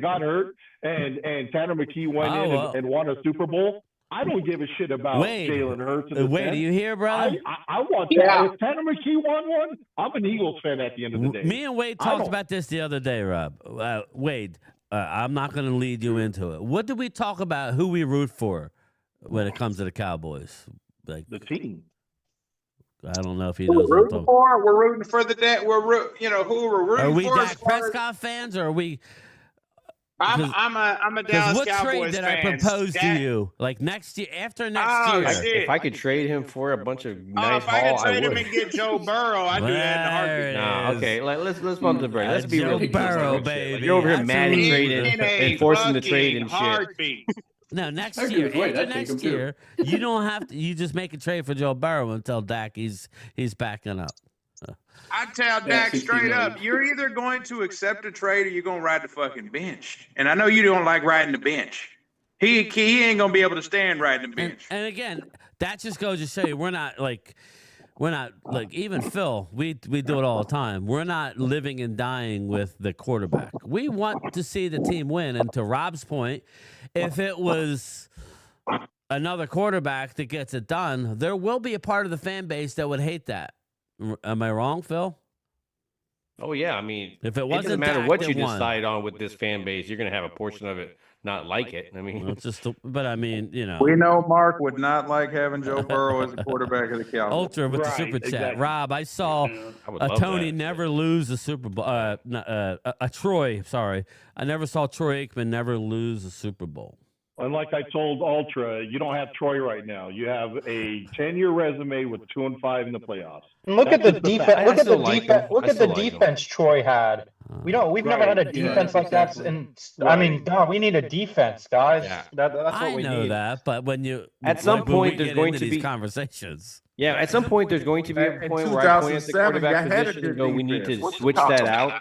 got hurt and Tanner McKee went and won a Super Bowl, I don't give a shit about Jalen Hurts. Do you hear, brother? I want that. If Tanner McKee won one, I'm an Eagles fan at the end of the day. Me and Wade talked about this the other day, Rob. Wade, I'm not going to lead you into it. What did we talk about who we root for when it comes to the Cowboys? Like the team. I don't know if he knows. We're rooting for. We're rooting for the Dak. Who we're rooting for. Are we Dak Prescott fans, or are we? I'm a Dallas what Cowboys trade did fan. I propose to you? Like next year, after next year. If I could trade him for a bunch of nice if I could haul, trade I him would. and get Joe Burrow, I'd do that in a heartbeat. Nah, okay. Let's bump the break. Let's be Joe real. Burrow, baby. Like, you're over here mad and trading and forcing the trade and heartbeat. shit. No, next year, after next year, you don't have to. You just make a trade for Joe Burrow and tell Dak he's backing up. I tell Dak straight up, you're either going to accept a trade or you're going to ride the fucking bench. And I know you don't like riding the bench. He ain't going to be able to stand riding the bench. And again, that just goes to show you we're not like even Phil. We do it all the time. We're not living and dying with the quarterback. We want to see the team win. And to Rob's point, if it was another quarterback that gets it done, there will be a part of the fan base that would hate that. Am I wrong, Phil? Oh yeah, I mean, if it wasn't doesn't matter Dak what that you won. decide on with this fan base, you're going to have a portion of it not like it. I mean, but I mean, you know, we know Mark would not like having Joe Burrow as the quarterback of the Cowboys. Ultra with the super chat. Exactly. Rob, I saw Tony never lose a Super Bowl. Troy, sorry, I never saw Troy Aikman never lose a Super Bowl. And like I told Ultra, you don't have Troy right now. You have a 10-year resume with 2-5 in the playoffs. Look at the defense. Look at the defense Troy had. We've never had a defense like that. And I mean, God, we need a defense, guys. Yeah. That's what we need. I know that, but when you at some point there's going to be conversations. Yeah, at some point there's going to be a point where I point at the quarterback position and go, we need to switch that out.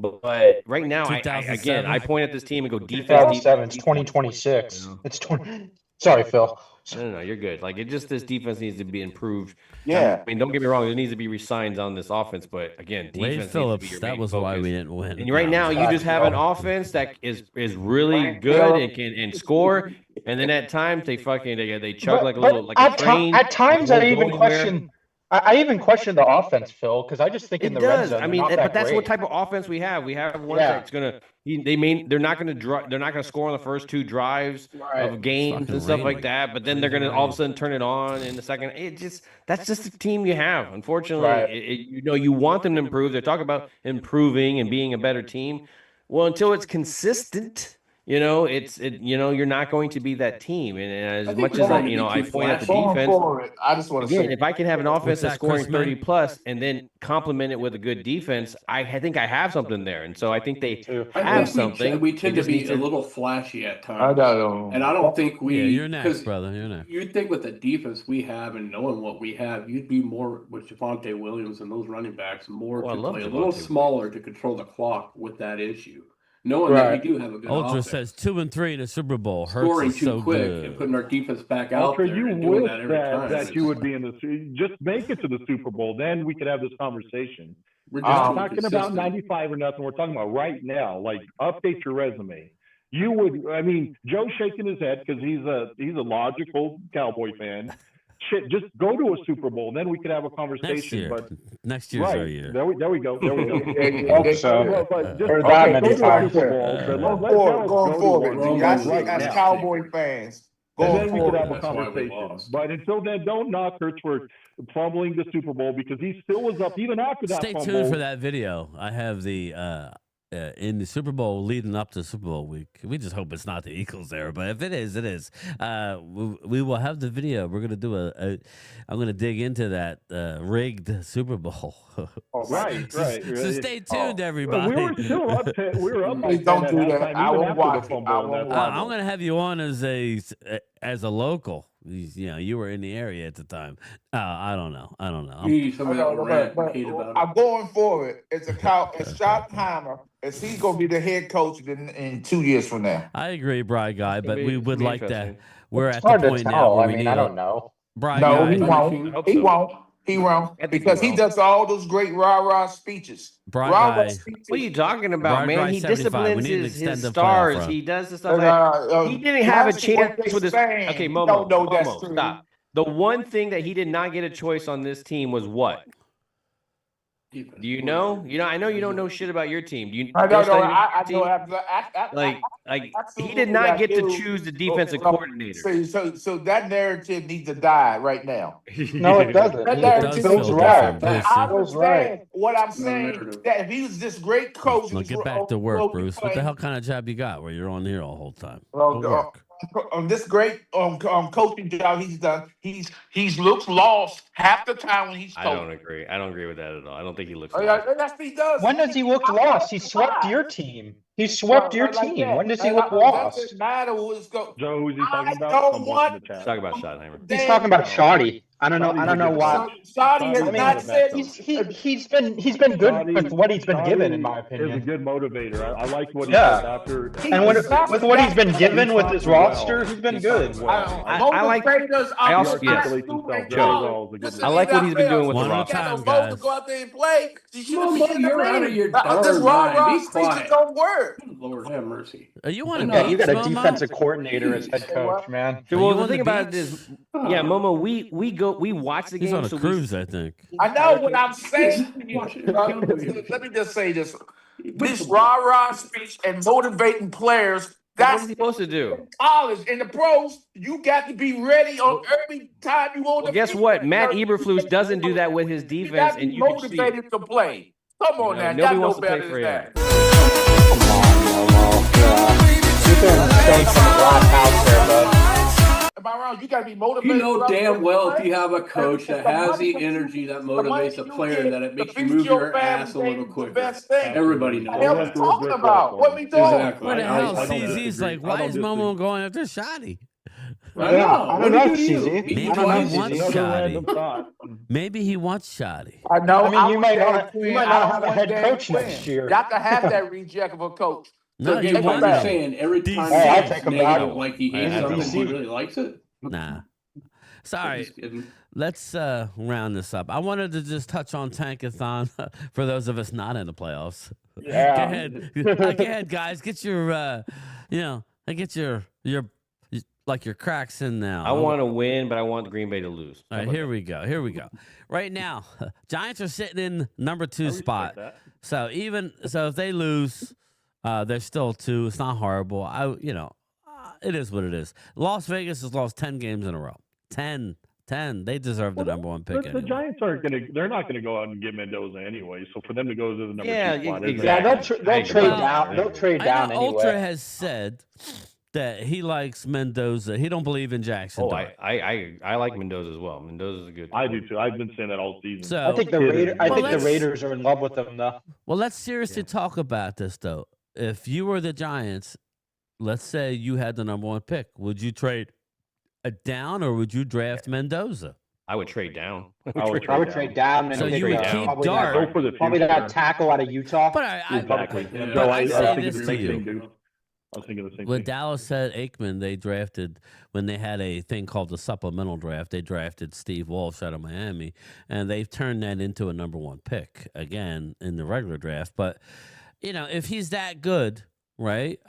But right now, I point at this team and go defense. 2007, it's 2026. It's 20. Sorry, Phil. No, you're good. Like this defense needs to be improved. Yeah, I mean, don't get me wrong. There needs to be resigns on this offense, but again, defense Wade needs Phillips. to be your That main was focus. why we didn't win. And right now, you just have an offense that is really good and can score. And then at times they chug like a train. At times, I even question. I even question the offense, Phil, because I just think in the red zone. I mean, but that's what type of offense we have. We have one that's gonna. They're not gonna score on the first two drives of games and stuff like that. But then they're gonna all of a sudden turn it on in the second. That's just the team you have. Unfortunately, you want them to improve. They're talking about improving and being a better team. Well, until it's consistent. You're not going to be that team. And as much as I point at the defense, I just want to say, if I can have an offense that's scoring 30 plus and then complement it with a good defense, I think I have something there. And so I think they have something. We tend to be a little flashy at times. I don't know. And I don't think we. Yeah, you're next, brother. You're next. You'd think with the defense we have and knowing what we have, you'd be more with Javonte Williams and those running backs to play a little smaller to control the clock with that issue. Knowing that we do have a good Ultra offense. says 2-3 in the Super Bowl. Scoring Hurts too so quick good. and putting our defense back out Ultra, there. you and doing wish that every time. that you would be in the just make it to the Super Bowl. Then we could have this conversation. We're We're just not talking about 95 or nothing. We're talking about right now. Like update your resume. You would. I mean, Joe's shaking his head because he's a logical Cowboy fan. Shit, just go to a Super Bowl, and then we could have a conversation. Next year's our year. There we go. Hope so. Going forward, as Cowboy fans, And going then we could forward. have a That's why we conversation. lost. But until then, don't knock Hurts for fumbling the Super Bowl because he still was up even after that Stay fumble. tuned for that video. I have the in the Super Bowl leading up to Super Bowl week. We just hope it's not the Eagles there, but if it is, it is. We will have the video. We're gonna do I'm gonna dig into that rigged Super Bowl. Right. So stay tuned, everybody. We were still up. We were up by 10 Don't at do that. halftime, I even won't after watch the it. fumble I and won't that watch fumble. I'm gonna have you on as a local. You were in the area at the time. I don't know. You somehow rant and hate about it. I'm going forward. It's Schottenheimer. Is he going to be the head coach in 2 years from now? I agree, Bry Guy, but we would be like that. interesting. We're It's at the hard to point now tell. where I we mean, need I don't know. Bry No, Guy. he won't. hope He so. won't. He won't. I think he Because he will. does all those great rah-rah speeches. Bry Rah-rah Guy. speeches. What are you talking about, Brian man? Grice He 75. We disciplines need an his extended playoff stars. run. He does the stuff like he didn't have a that's what chance they with his. saying. Okay, You Momo, don't know that's Momo, true. stop. The one thing that he did not get a choice on this team was what? Do you know? I know you don't know shit about your team. Do you I know don't know. study I your know. team? Like he absolutely did not I get to do. choose the defensive Well, coordinator. So that narrative needs to die right now. No, it doesn't. That It narrative does needs feel to right. die. different, I Brucey. Feels right. understand what I'm No saying. narrative. That if he was this great coach, Now get back to work, Bruce. What the hell kind of job you got where you're on here all the whole time? Go work. On this great coaching job he's done, he's looks lost half the time when he's I coaching. don't agree. I don't agree with that at all. I don't think he looks. That's what he does. When does he look lost? He swept your team. He swept your team. When does he look lost? Doesn't matter who's go. Joe, who's he talking about? don't I'm want- watching the chat. Talk about Schottenheimer. He's talking about Shoddy. I don't know. I don't know why. Saudi has I mean, not said He's been good with what he's been given, in my Is a opinion. good motivator. I like what he Yeah. does after. And with what he's been given with his roster, he's been good. I like. I also yes. I like what he's been doing with One the at a roster. time, guys. guys. Go out there and play. You should Mama, have you're out of your This darn rah-rah mind. Be speeches quiet. don't work. Lord have mercy. You want to Yeah, you got a Momo? defensive coordinator as head coach, man. Are Well, you the on thing the about it beach? is, yeah, Momo, we watch the He's game. on a so we- cruise, I think. I know what I'm saying. to you. Watch it. Let me just say this. This rah-rah speech and motivating players, What that's is he supposed to do? college. In the pros, you got to be ready on every time you want Well, to. guess what? Matt Eberflus doesn't do that with his defense, and you can see. it. motivated to play. Come on now, Nobody y'all know wants to play better for than him. that. Am I wrong? You got to be motivated. You know throughout damn the well play. if you have a coach that has the energy that motivates a player, that it makes you move your ass a little quicker. Everybody knows What the hell we that. talking about? What we doing? Exactly. What the I- hell? I don't CZ's disagree. like, I why don't is disagree. Momo going after Shoddy? I know. I What don't do know, you do? CZ. Maybe I don't know, he wants CZ. Another Shoddy. random thought. Maybe he wants Shoddy. I know. I mean, you might not I have a want head Dan coach Quinn. next year. Y'all can have that reject of a coach. No, So he take Okay, him what wants you're back. saying, every time Hey, I'll he's take him negative, back. like he hates I something, don't he know. really likes it. Nah. Sorry. Just kidding. Let's round this up. I wanted to just touch on Tankathon for those of us not in the playoffs. Yeah. Go ahead. Go ahead, guys. Get your, get your like your cracks in now. I want to win, but I want Green Bay to lose. All right, here we go. Here we go. Right now, Giants are sitting in number 2 spot. So if they lose, they're still 2. It's not horrible. It is what it is. Las Vegas has lost 10 games in a row. 10. They deserve the number 1 pick. The Anyway. Giants aren't going to. They're not going to go out and get Mendoza anyway. So for them to go to the number 2 spot, exactly. Yeah, they'll I trade agree. down. They'll trade I down know Ultra anyway. has said that he likes Mendoza. He don't believe in Jackson. Oh, Dart. I like Mendoza as well. Mendoza's a good. I do too. I've been saying that all season. So I think the let's- Raiders are in love with him though. well, let's seriously talk about this though. If you were the Giants, let's say you had the number 1 pick, would you trade down or would you draft Mendoza? I would trade down. I would I would trade down and So pick you would up keep probably Dart. Go for the probably future. that tackle out of Utah. But Exactly. Yeah. Joe, But I I was say thinking this the to same you. thing, dude. I was thinking the same When thing. Dallas had Aikman, they drafted, when they had a thing called the supplemental draft, they drafted Steve Walsh out of Miami, and they've turned that into a number 1 pick again in the regular draft. But, if he's that good, right,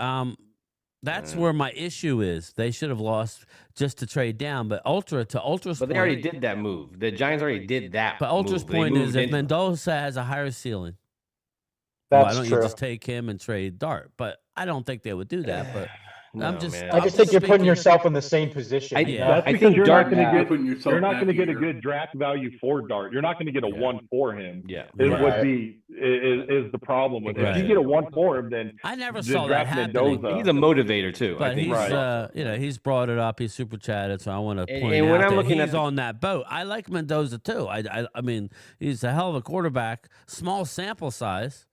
that's where my issue is. They should have lost just to trade down. But Ultra's But they already did that move. The Giants already did that. But Ultra's move. They point is moved if into- Mendoza has a higher ceiling, That's why don't true. you just take him and trade Dart? But I don't think they would do that. But No, man. I just think you're putting yourself in the same position. That's I because think you're Dart. not going to get putting yourself you're not back going to get a here. good draft value for Dart. You're not going to get a 1 for him. Yeah. It Right. would be is the problem with it. If Right. you get a 1 for him, then I never the saw that draft happening. Mendoza. He's a motivator too. But I think he's, Right. he's brought it up. He's super chatted, so I want to point and when out I'm that looking he's at on that boat. I like Mendoza too. I mean, he's a hell of a quarterback. Small sample size.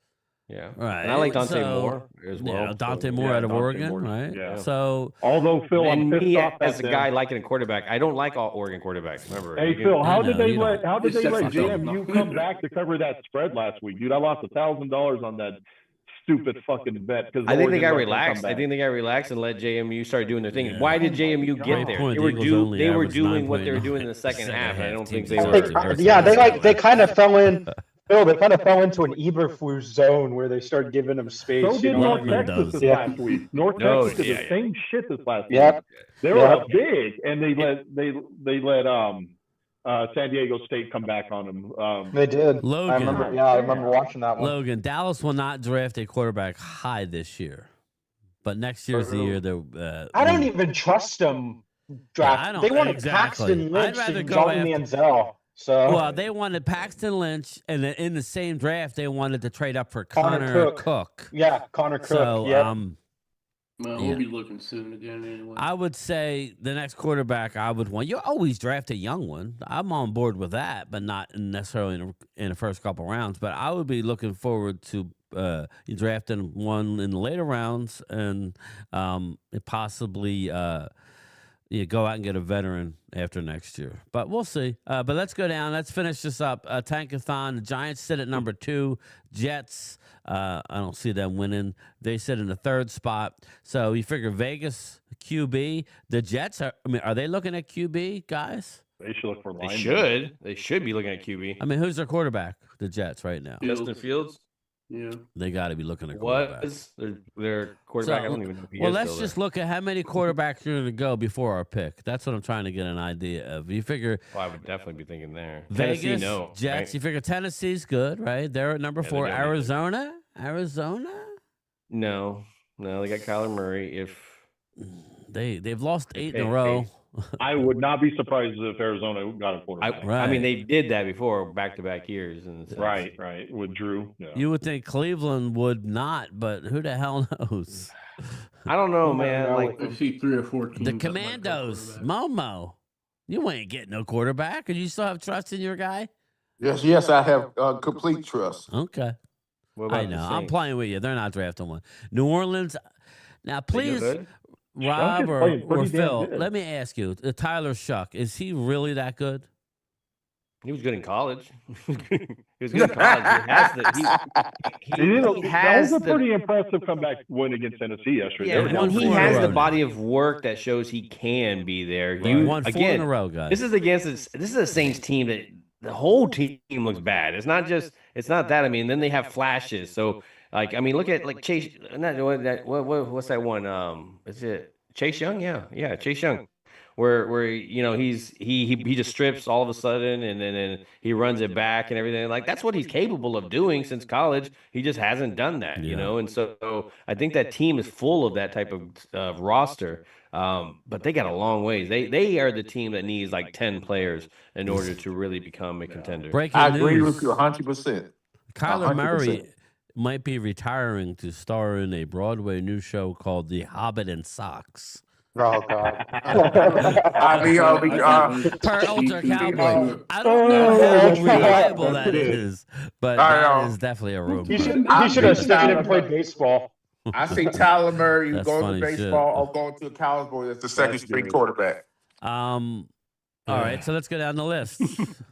Yeah. Right. And I like Dante So, Moore as well. Dante so, Moore out of Dante Oregon, Moore's- right? yeah. So, Although Phil, I'm And pissed me off as at a them. guy liking a quarterback, I don't like all Oregon quarterbacks. Remember? Hey you Phil, how I did know, they you let don't. It's JMU different. come back to cover that spread last week, dude? I lost $1,000 on that stupid fucking bet because I think they got relaxed. I think they got relaxed and let JMU start doing their thing. Yeah. Why did JMU Great get there? point. They were The Eagles only They were averaged doing what they were 9.9 doing in the second half. I don't think they teams were. deserve to. Yeah, they kind of fell in. Phil, they kind of fell into an Eberflus zone where they started giving him space. So did North Loveman Texas does. this Yeah. last week. North No, Texas did yeah, the same shit this last Yep. week. They were Yep. up big, and they let San Diego State come back on them. They did. Logan. I remember watching that one. Logan, Dallas will not draft a quarterback high this year, but next year's the year they're. I don't even trust them. Draft. I don't- They wanted exactly. Paxton I'd Lynch rather and go Johnny after- Manziel. So Well, they wanted Paxton Lynch, and in the same draft, they wanted to trade up for Connor Connor Cook. Cook. yeah, Connor Cook. So, yeah. Well, Yeah. we'll be looking soon again anyway. I would say the next quarterback I would want. You always draft a young one. I'm on board with that, but not necessarily in the first couple rounds. But I would be looking forward to drafting one in the later rounds and possibly go out and get a veteran after next year. But we'll see. But let's go down. Let's finish this up. Tankathon. The Giants sit at number 2. Jets. I don't see them winning. They sit in the 3rd spot. So you figure Vegas QB. The Jets are they looking at QB guys? They should look for They linemen. should. They should be looking at QB. I mean, who's their quarterback? The Jets right now. Justin Fields Yeah. They got to be looking at quarterback. was their quarterback. So, I don't even know if he well, is let's still just look at how many quarterbacks are going to go before our pick. That's what I'm trying to get an idea of. You figure there. Well, I would definitely be thinking there. Vegas, Tennessee, no. Jets. right? You figure Tennessee's good, right? They're at number Yeah, they 4. don't need to. Arizona. No, they got Kyler Murray. If They've lost 8 in a Hey, row. I would not be surprised if Arizona got a I, quarterback. I mean, Right. they did that before, back-to-back years. And Right, with Drew. Yeah. You would think Cleveland would not, but who the hell knows? I don't know, I man. don't know. Like I see 3 or 4 teams. The that might go Commandos, quarterback. Momo. You ain't getting no quarterback, and you still have trust in your guy. Yes, I have complete trust. Okay. what about I the know. I'm Saints? playing with you. They're not drafting one. New Orleans. Now, They please, good? Rob is or playing pretty damn Phil, good. let me ask you: Tyler Shuck, is he really that good? He was good in college. He was good in college. He has the. He That has was a the. pretty impressive comeback win against Tennessee yesterday. Yeah, They were won down he 4 in a has row the now. body of work that shows he can be there. He You won 4 in again. a row, guys. This is against this is a Saints team that the whole team looks bad. It's not that. I mean, then they have flashes. So like, I mean, look at like Chase. What's that one? Is it Chase Young? Yeah, Chase Young. Where he just strips all of a sudden and then he runs it back and everything. Like that's what he's capable of doing since college. He just hasn't done that, Yeah. And so I think that team is full of that type of roster. But they got a long ways. They are the team that needs like 10 players in order to really become a contender. Breaking I agree news: with you 100%. Kyler 100%. Murray might be retiring to star in a Broadway new show called The Hobbit and Socks. Oh God. I mean, Per Ultra Cowboy. Oh, I don't know how Oh, reliable that that's it. is, but I that know. is definitely a rumor. He should have stayed and played baseball. I see Tyler Murray That's going funny to shit. baseball or going to the Cowboys as the second string good. quarterback. All right, so let's go down the list.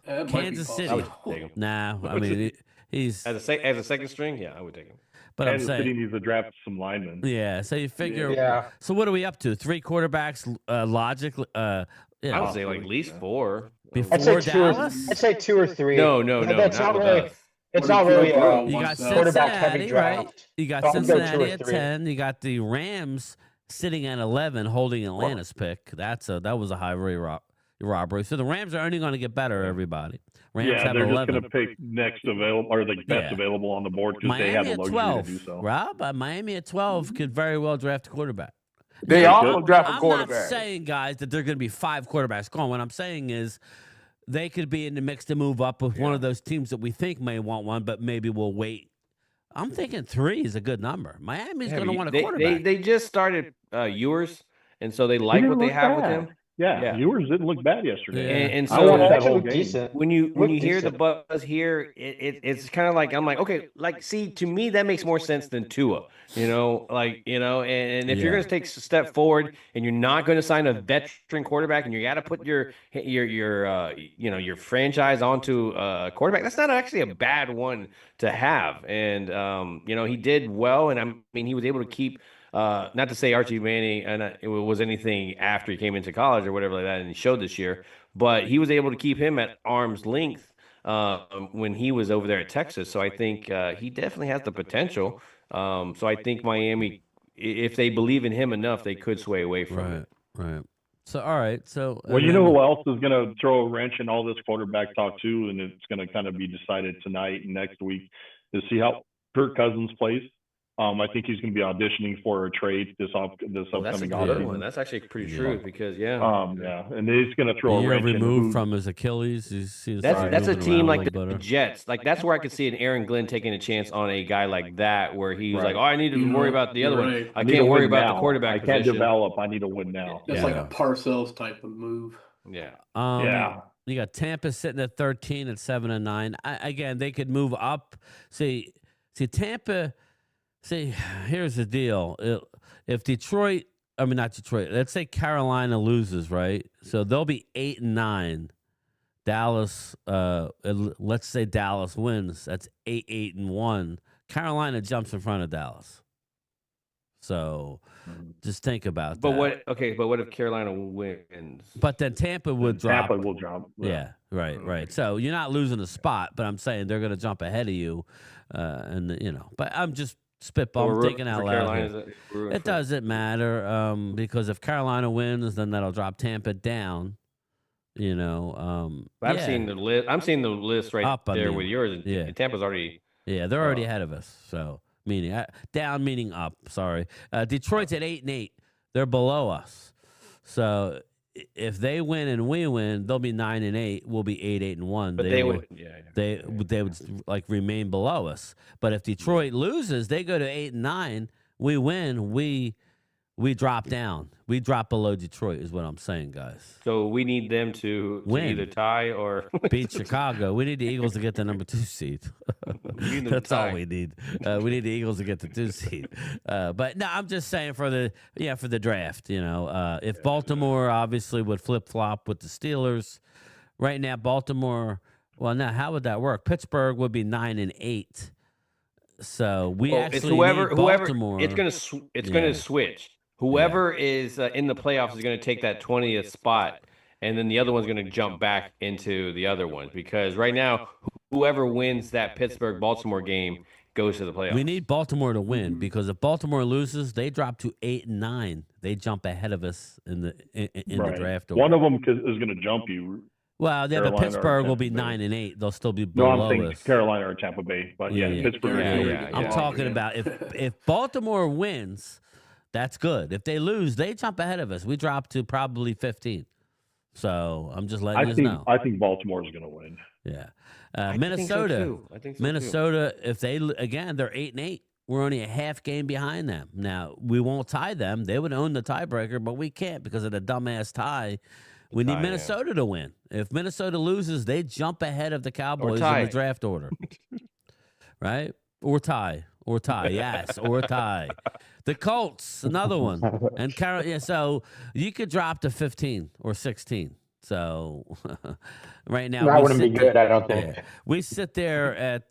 That might be Kansas possible. I City. would take him. Nah, I mean he's. As a second string, yeah, I would take him. But I'm Kansas City saying, needs to draft some linemen. yeah. So you figure. Yeah. So what are we up to? 3 quarterbacks, logically. I would say like at least 4. Before I'd say Dallas. I'd say 2 or 3. No, That's not not with really. us. It's What not if you really have a Burrow You got once, quarterback heavy Cincinnati, right? draft. You got So I'll go 2 or Cincinnati at 3. 10. You got the Rams sitting at 11, holding Atlanta's pick. That was a highway robbery. So the Rams are only going to get better. Everybody. Rams Yeah, have they're just 11. going to pick next available or the best Yeah. available on the board because they have Miami the at luxury 12. to do so. Rob, Miami at 12 could very well draft a quarterback. They Now, also draft a I'm not quarterback. saying, guys, that there are going to be 5 quarterbacks gone. What I'm saying is they could be in the mix to move up with one of those teams that we think may want one, but maybe we'll wait. I'm thinking 3 is a good number. Miami's going to want a quarterback. They just started Ewers, and so they like didn't what they look have with bad. him. Yeah, Ewers didn't look bad yesterday. Yeah. And I so watched that actually whole looked game. decent. when you Looked hear the decent. buzz here, it's kind of like I'm like, okay, like see, to me that makes more sense than Tua, and if you're Yeah. going to take a step forward and you're not going to sign a veteran quarterback and you got to put your franchise onto a quarterback, that's not actually a bad one to have. And he did well, and I mean he was able to keep. Not to say Archie Manning it was anything after he came into college or whatever like that, and he showed this year, but he was able to keep him at arm's length when he was over there at Texas. So I think he definitely has the potential. So I think Miami, if they believe in him enough, they could sway away from it. Right. So, all right. So, Well, you know who else is going to throw a wrench in all this quarterback talk too, and it's going to kind of be decided tonight and next week, is see how Kirk Cousins plays. I think he's going to be auditioning for a trade this Well, that's a upcoming good offseason. one. That's actually pretty true because and he's going to throw a a year wrench in. removed from his Achilles. That's a team like the better. Jets. Like that's where I could see an Aaron Glenn taking a chance on a guy like that, where he was like, "Oh, I need to worry about the other one. Right. I can't worry about the quarterback I can't position." develop. I need to win now. That's like a Parcells type of move. Yeah. You got Tampa sitting at 13 at 7-9. Again, they could move up. See, Tampa. See, here's the deal. If Detroit, not Detroit, let's say Carolina loses, right? So they'll be 8-9. Dallas, let's say Dallas wins. That's 8-1. Carolina jumps in front of Dallas. So just think about But that. But what if Carolina wins? But then Tampa would drop. Tampa will drop. Yeah, right. So you're not losing a spot, but I'm saying they're going to jump ahead of you, But I'm just spitball. I'm thinking out loud. It doesn't matter because if Carolina wins, then that'll drop Tampa down. I've seen the list. I'm seeing the list right Up, there with yours. Yeah. Tampa's already. Yeah, they're already ahead of us. So meaning down, meaning up. Sorry, Detroit's at 8-8. They're below us. So if they win and we win, they'll be 9-8. We'll be 8-1. But they would. They would like remain below us. But if Detroit loses, they go to 8-9. We win. We drop down. We drop below Detroit is what I'm saying, guys. So we need them to either tie or beat Chicago. We need the Eagles to get the number 2 seed. That's all we need. We need the Eagles to get the 2 seed. But no, I'm just saying for the draft. If Baltimore obviously would flip flop with the Steelers, right now Baltimore. Well, now how would that work? Pittsburgh would be 9-8. So we actually need Baltimore. It's gonna switch. Whoever is in the playoffs is going to take that 20th spot, and then the other one's going to jump back into the other ones because right now, whoever wins that Pittsburgh-Baltimore game goes to the playoffs. We need Baltimore to win because if Baltimore loses, they drop to 8-9. They jump ahead of us in the draft. One of them is going to jump you. Well, but Pittsburgh will be 9-8. They'll still be below us. No, I'm thinking Carolina or Tampa Bay, but Pittsburgh. I'm talking about if Baltimore wins. That's good. If they lose, they jump ahead of us. We drop to probably 15. So I'm just letting you know. I think Baltimore is going to win. Yeah. Minnesota. I think so Minnesota, if they're 8-8. We're only a half game behind them. Now, we won't tie them. They would own the tiebreaker, but we can't because of the dumbass tie. We need Minnesota to win. If Minnesota loses, they jump ahead of the Cowboys in the draft order. Right? Or tie, yes, or tie. The Colts, another one, and so you could drop to 15 or 16. So right now, that wouldn't be good. I don't think we sit there at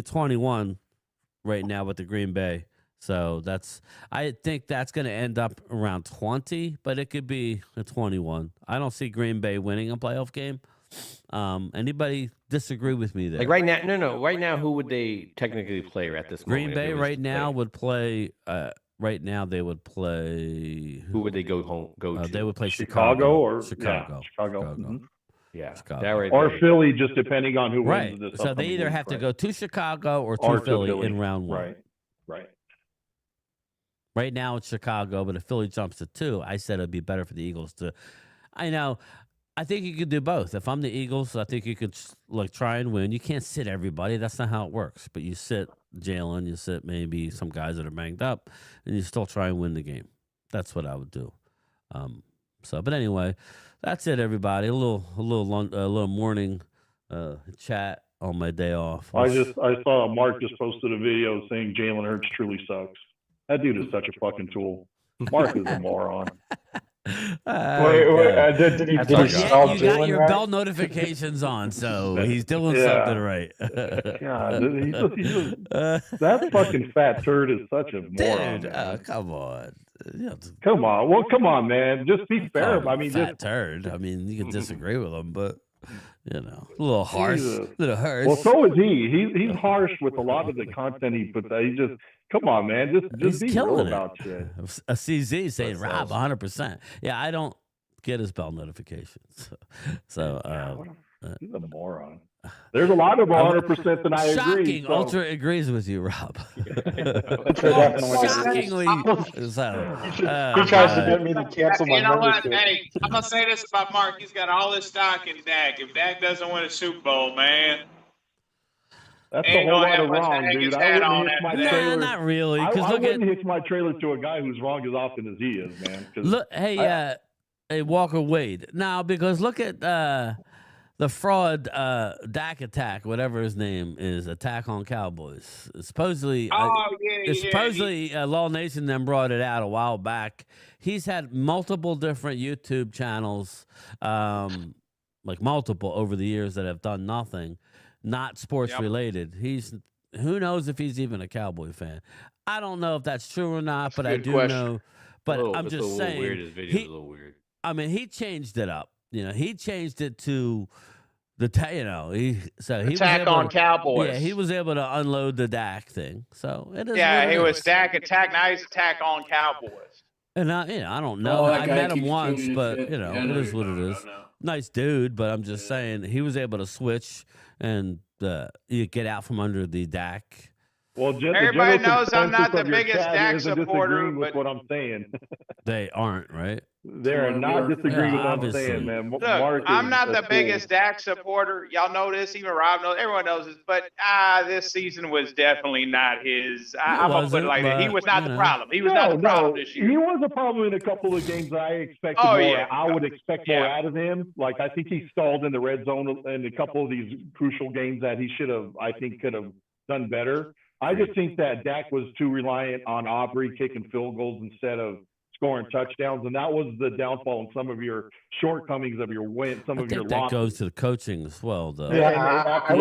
21 right now with the Green Bay. So I think that's going to end up around 20, but it could be a 21. I don't see Green Bay winning a playoff game. Anybody disagree with me there? Like right now, no. Right now, who would they technically play at this moment? Green Bay right now would play. Right now they would play. Who would they go to? They would play Chicago or Chicago. Mm-hmm. Yeah, Chicago. that right or there. Philly, just depending on who right. wins this. So they either have to go to Chicago or to Philly in round 1. Right. Right now it's Chicago, but if Philly jumps to 2, I said it'd be better for the Eagles to. I know. I think you could do both. If I'm the Eagles, I think you could try and win. You can't sit everybody. That's not how it works. But you sit Jalen, you sit maybe some guys that are banged up, and you still try and win the game. That's what I would do. But anyway, that's it, everybody. A little morning chat on my day off. I saw Mark just posted a video saying Jalen Hurts truly sucks. That dude is such a fucking tool. Mark is a moron. Did he spell you got Jalen your right? bell notifications on, so he's doing something right. God, that fucking fat turd is such a moron. Dude, come on. Come on. Well, come on, man. Just be fair. I mean, fat turd. I mean, you can disagree with him, but a little harsh. Well, so is he. He's harsh with a lot of the content he puts out. He just, come on, man. Just be real about shit. A CZ saying Rob 100%. Yeah, I don't get his bell notifications. So he's a moron. There's a lot of 100% that I agree. Shocking. Ultra agrees with you, Rob. Shockingly. He tries to get me to cancel my membership. Hey, I'm going to say this about Mark. He's got all his stock in Dak. If Dak doesn't win a Super Bowl, man. That's a whole lot of wrong, dude. I wouldn't hitch my trailer. Not really. I wouldn't hitch my trailer to a guy who's wrong as often as he is, man. Look, hey, Walker Wade. Now, because look at the fraud Dak attack, whatever his name is, attack on Cowboys. Supposedly, Law Nation then brought it out a while back. He's had multiple different YouTube channels, multiple over the years that have done nothing, not sports related. Who knows if he's even a Cowboy fan? I don't know if that's true or not, but I do know. But I'm just saying, his video's a little weird. I mean, he changed it up. He changed it to he attack on Cowboys. Yeah, he was able to unload the Dak thing. So it is. Yeah, he was Dak attack. Now he's attack on Cowboys. And I don't know. I met him once, but it is what it is. Nice dude, but I'm just saying he was able to switch and you get out from under the Dak. Well, everybody knows I'm not the biggest Dak supporter, with what I'm saying. They aren't, right? They're not disagreeing with what I'm saying, man. Look, I'm not the biggest Dak supporter. Y'all know this. Even Rob knows. Everyone knows this. But this season was definitely not his. I'm gonna put it like that. He was not the problem. He was not the problem this year. He was a problem in a couple of games. I expected more. Yeah. I would expect more out of him. Like I think he stalled in the red zone in a couple of these crucial games that he should have. I think could have done better. I just think that Dak was too reliant on Aubrey kicking field goals instead of scoring touchdowns, and that was the downfall in some of your shortcomings of your win, some of your losses. That goes to the coaching as well, though. Yeah, I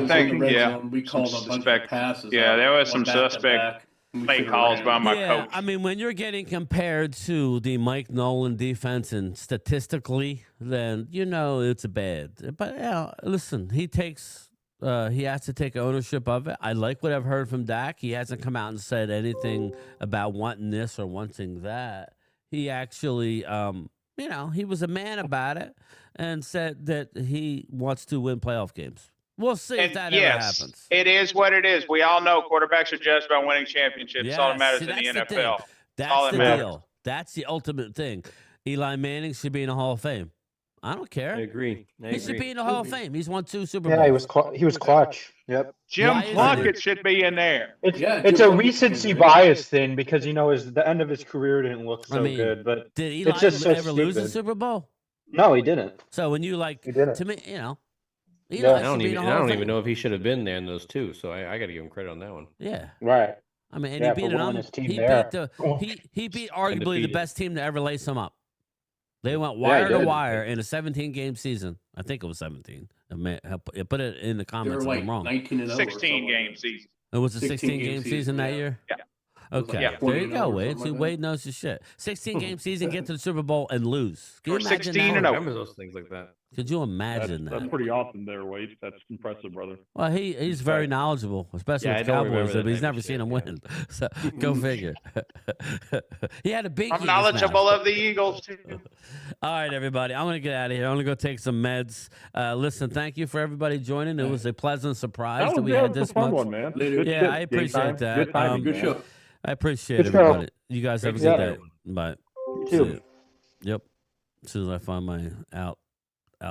think we called a bunch of passes. Yeah, there was some suspect play calls by my coach. I mean, when you're getting compared to the Mike Nolan defense and statistically, then it's bad. But listen, he has to take ownership of it. I like what I've heard from Dak. He hasn't come out and said anything about wanting this or wanting that. He actually, he was a man about it and said that he wants to win playoff games. We'll see if that ever happens. It is what it is. We all know quarterbacks are judged by winning championships. That's all that matters in the NFL. That's the deal. That's the ultimate thing. Eli Manning should be in the Hall of Fame. I don't care. I agree. He should be in the Hall of Fame. He's won 2 Super Bowls. Yeah, he was clutch. Yep. Jim Plunkett should be in there. It's a recency bias thing because the end of his career didn't look so good. But did Eli ever lose a Super Bowl? No, he didn't. So when you to me, Eli I don't even know if he should have been there in those 2. So I got to give him credit on that one. Yeah. Right. I mean, and he beat he beat arguably the best team to ever lace him up. They went wire to wire in a 17-game season. I think it was 17. Put it in the comments if I'm wrong. 16-game season. It was a 16-game season that year? Yeah. Okay. Yeah. There you go, Wade. See, Wade knows his shit. 16-game season, get to the Super Bowl, and lose. Can you imagine 16 I remember those things like that. Could you imagine that? That's pretty awesome there, Wade. That's impressive, brother. Well, he's very knowledgeable, especially with Cowboys, but he's never seen him win. So go figure. He had a big. I'm knowledgeable of the Eagles too. All right, everybody. I'm gonna get out of here. I'm gonna go take some meds. Listen, thank you for everybody joining. It was a pleasant surprise that we had this fun month. one, man. I appreciate that. Good timing, good show. I appreciate Good show. everybody. You guys have a good day. Bye. You See too. ya. Yep. As soon as I find my out.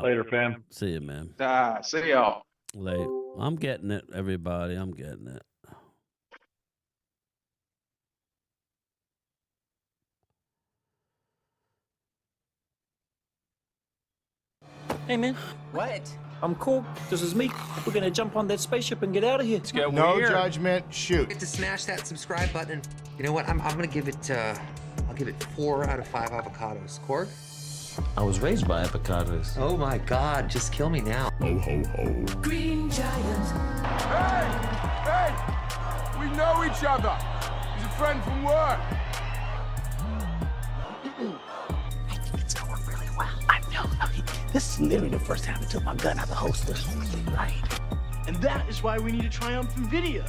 Later, fam. See you, man. See y'all. Late. I'm getting it, everybody. I'm getting it. Hey, man. What? I'm cool. This is me. We're gonna jump on that spaceship and get out of here. Let's go. No judgment. Shoot. Get to smash that subscribe button. You know what? I'm gonna give it. I'll give it 4 out of 5 avocados. Korg? I was raised by avocados. Oh my God! Just kill me now. Ho ho ho. Green Giant. Hey! We know each other. He's a friend from work. I think it's going really well. I know. This is literally the first time I took my gun out of the holster. Right. And that is why we need a triumphant video.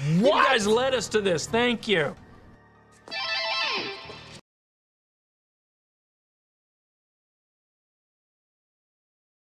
You guys led us to this. Thank you.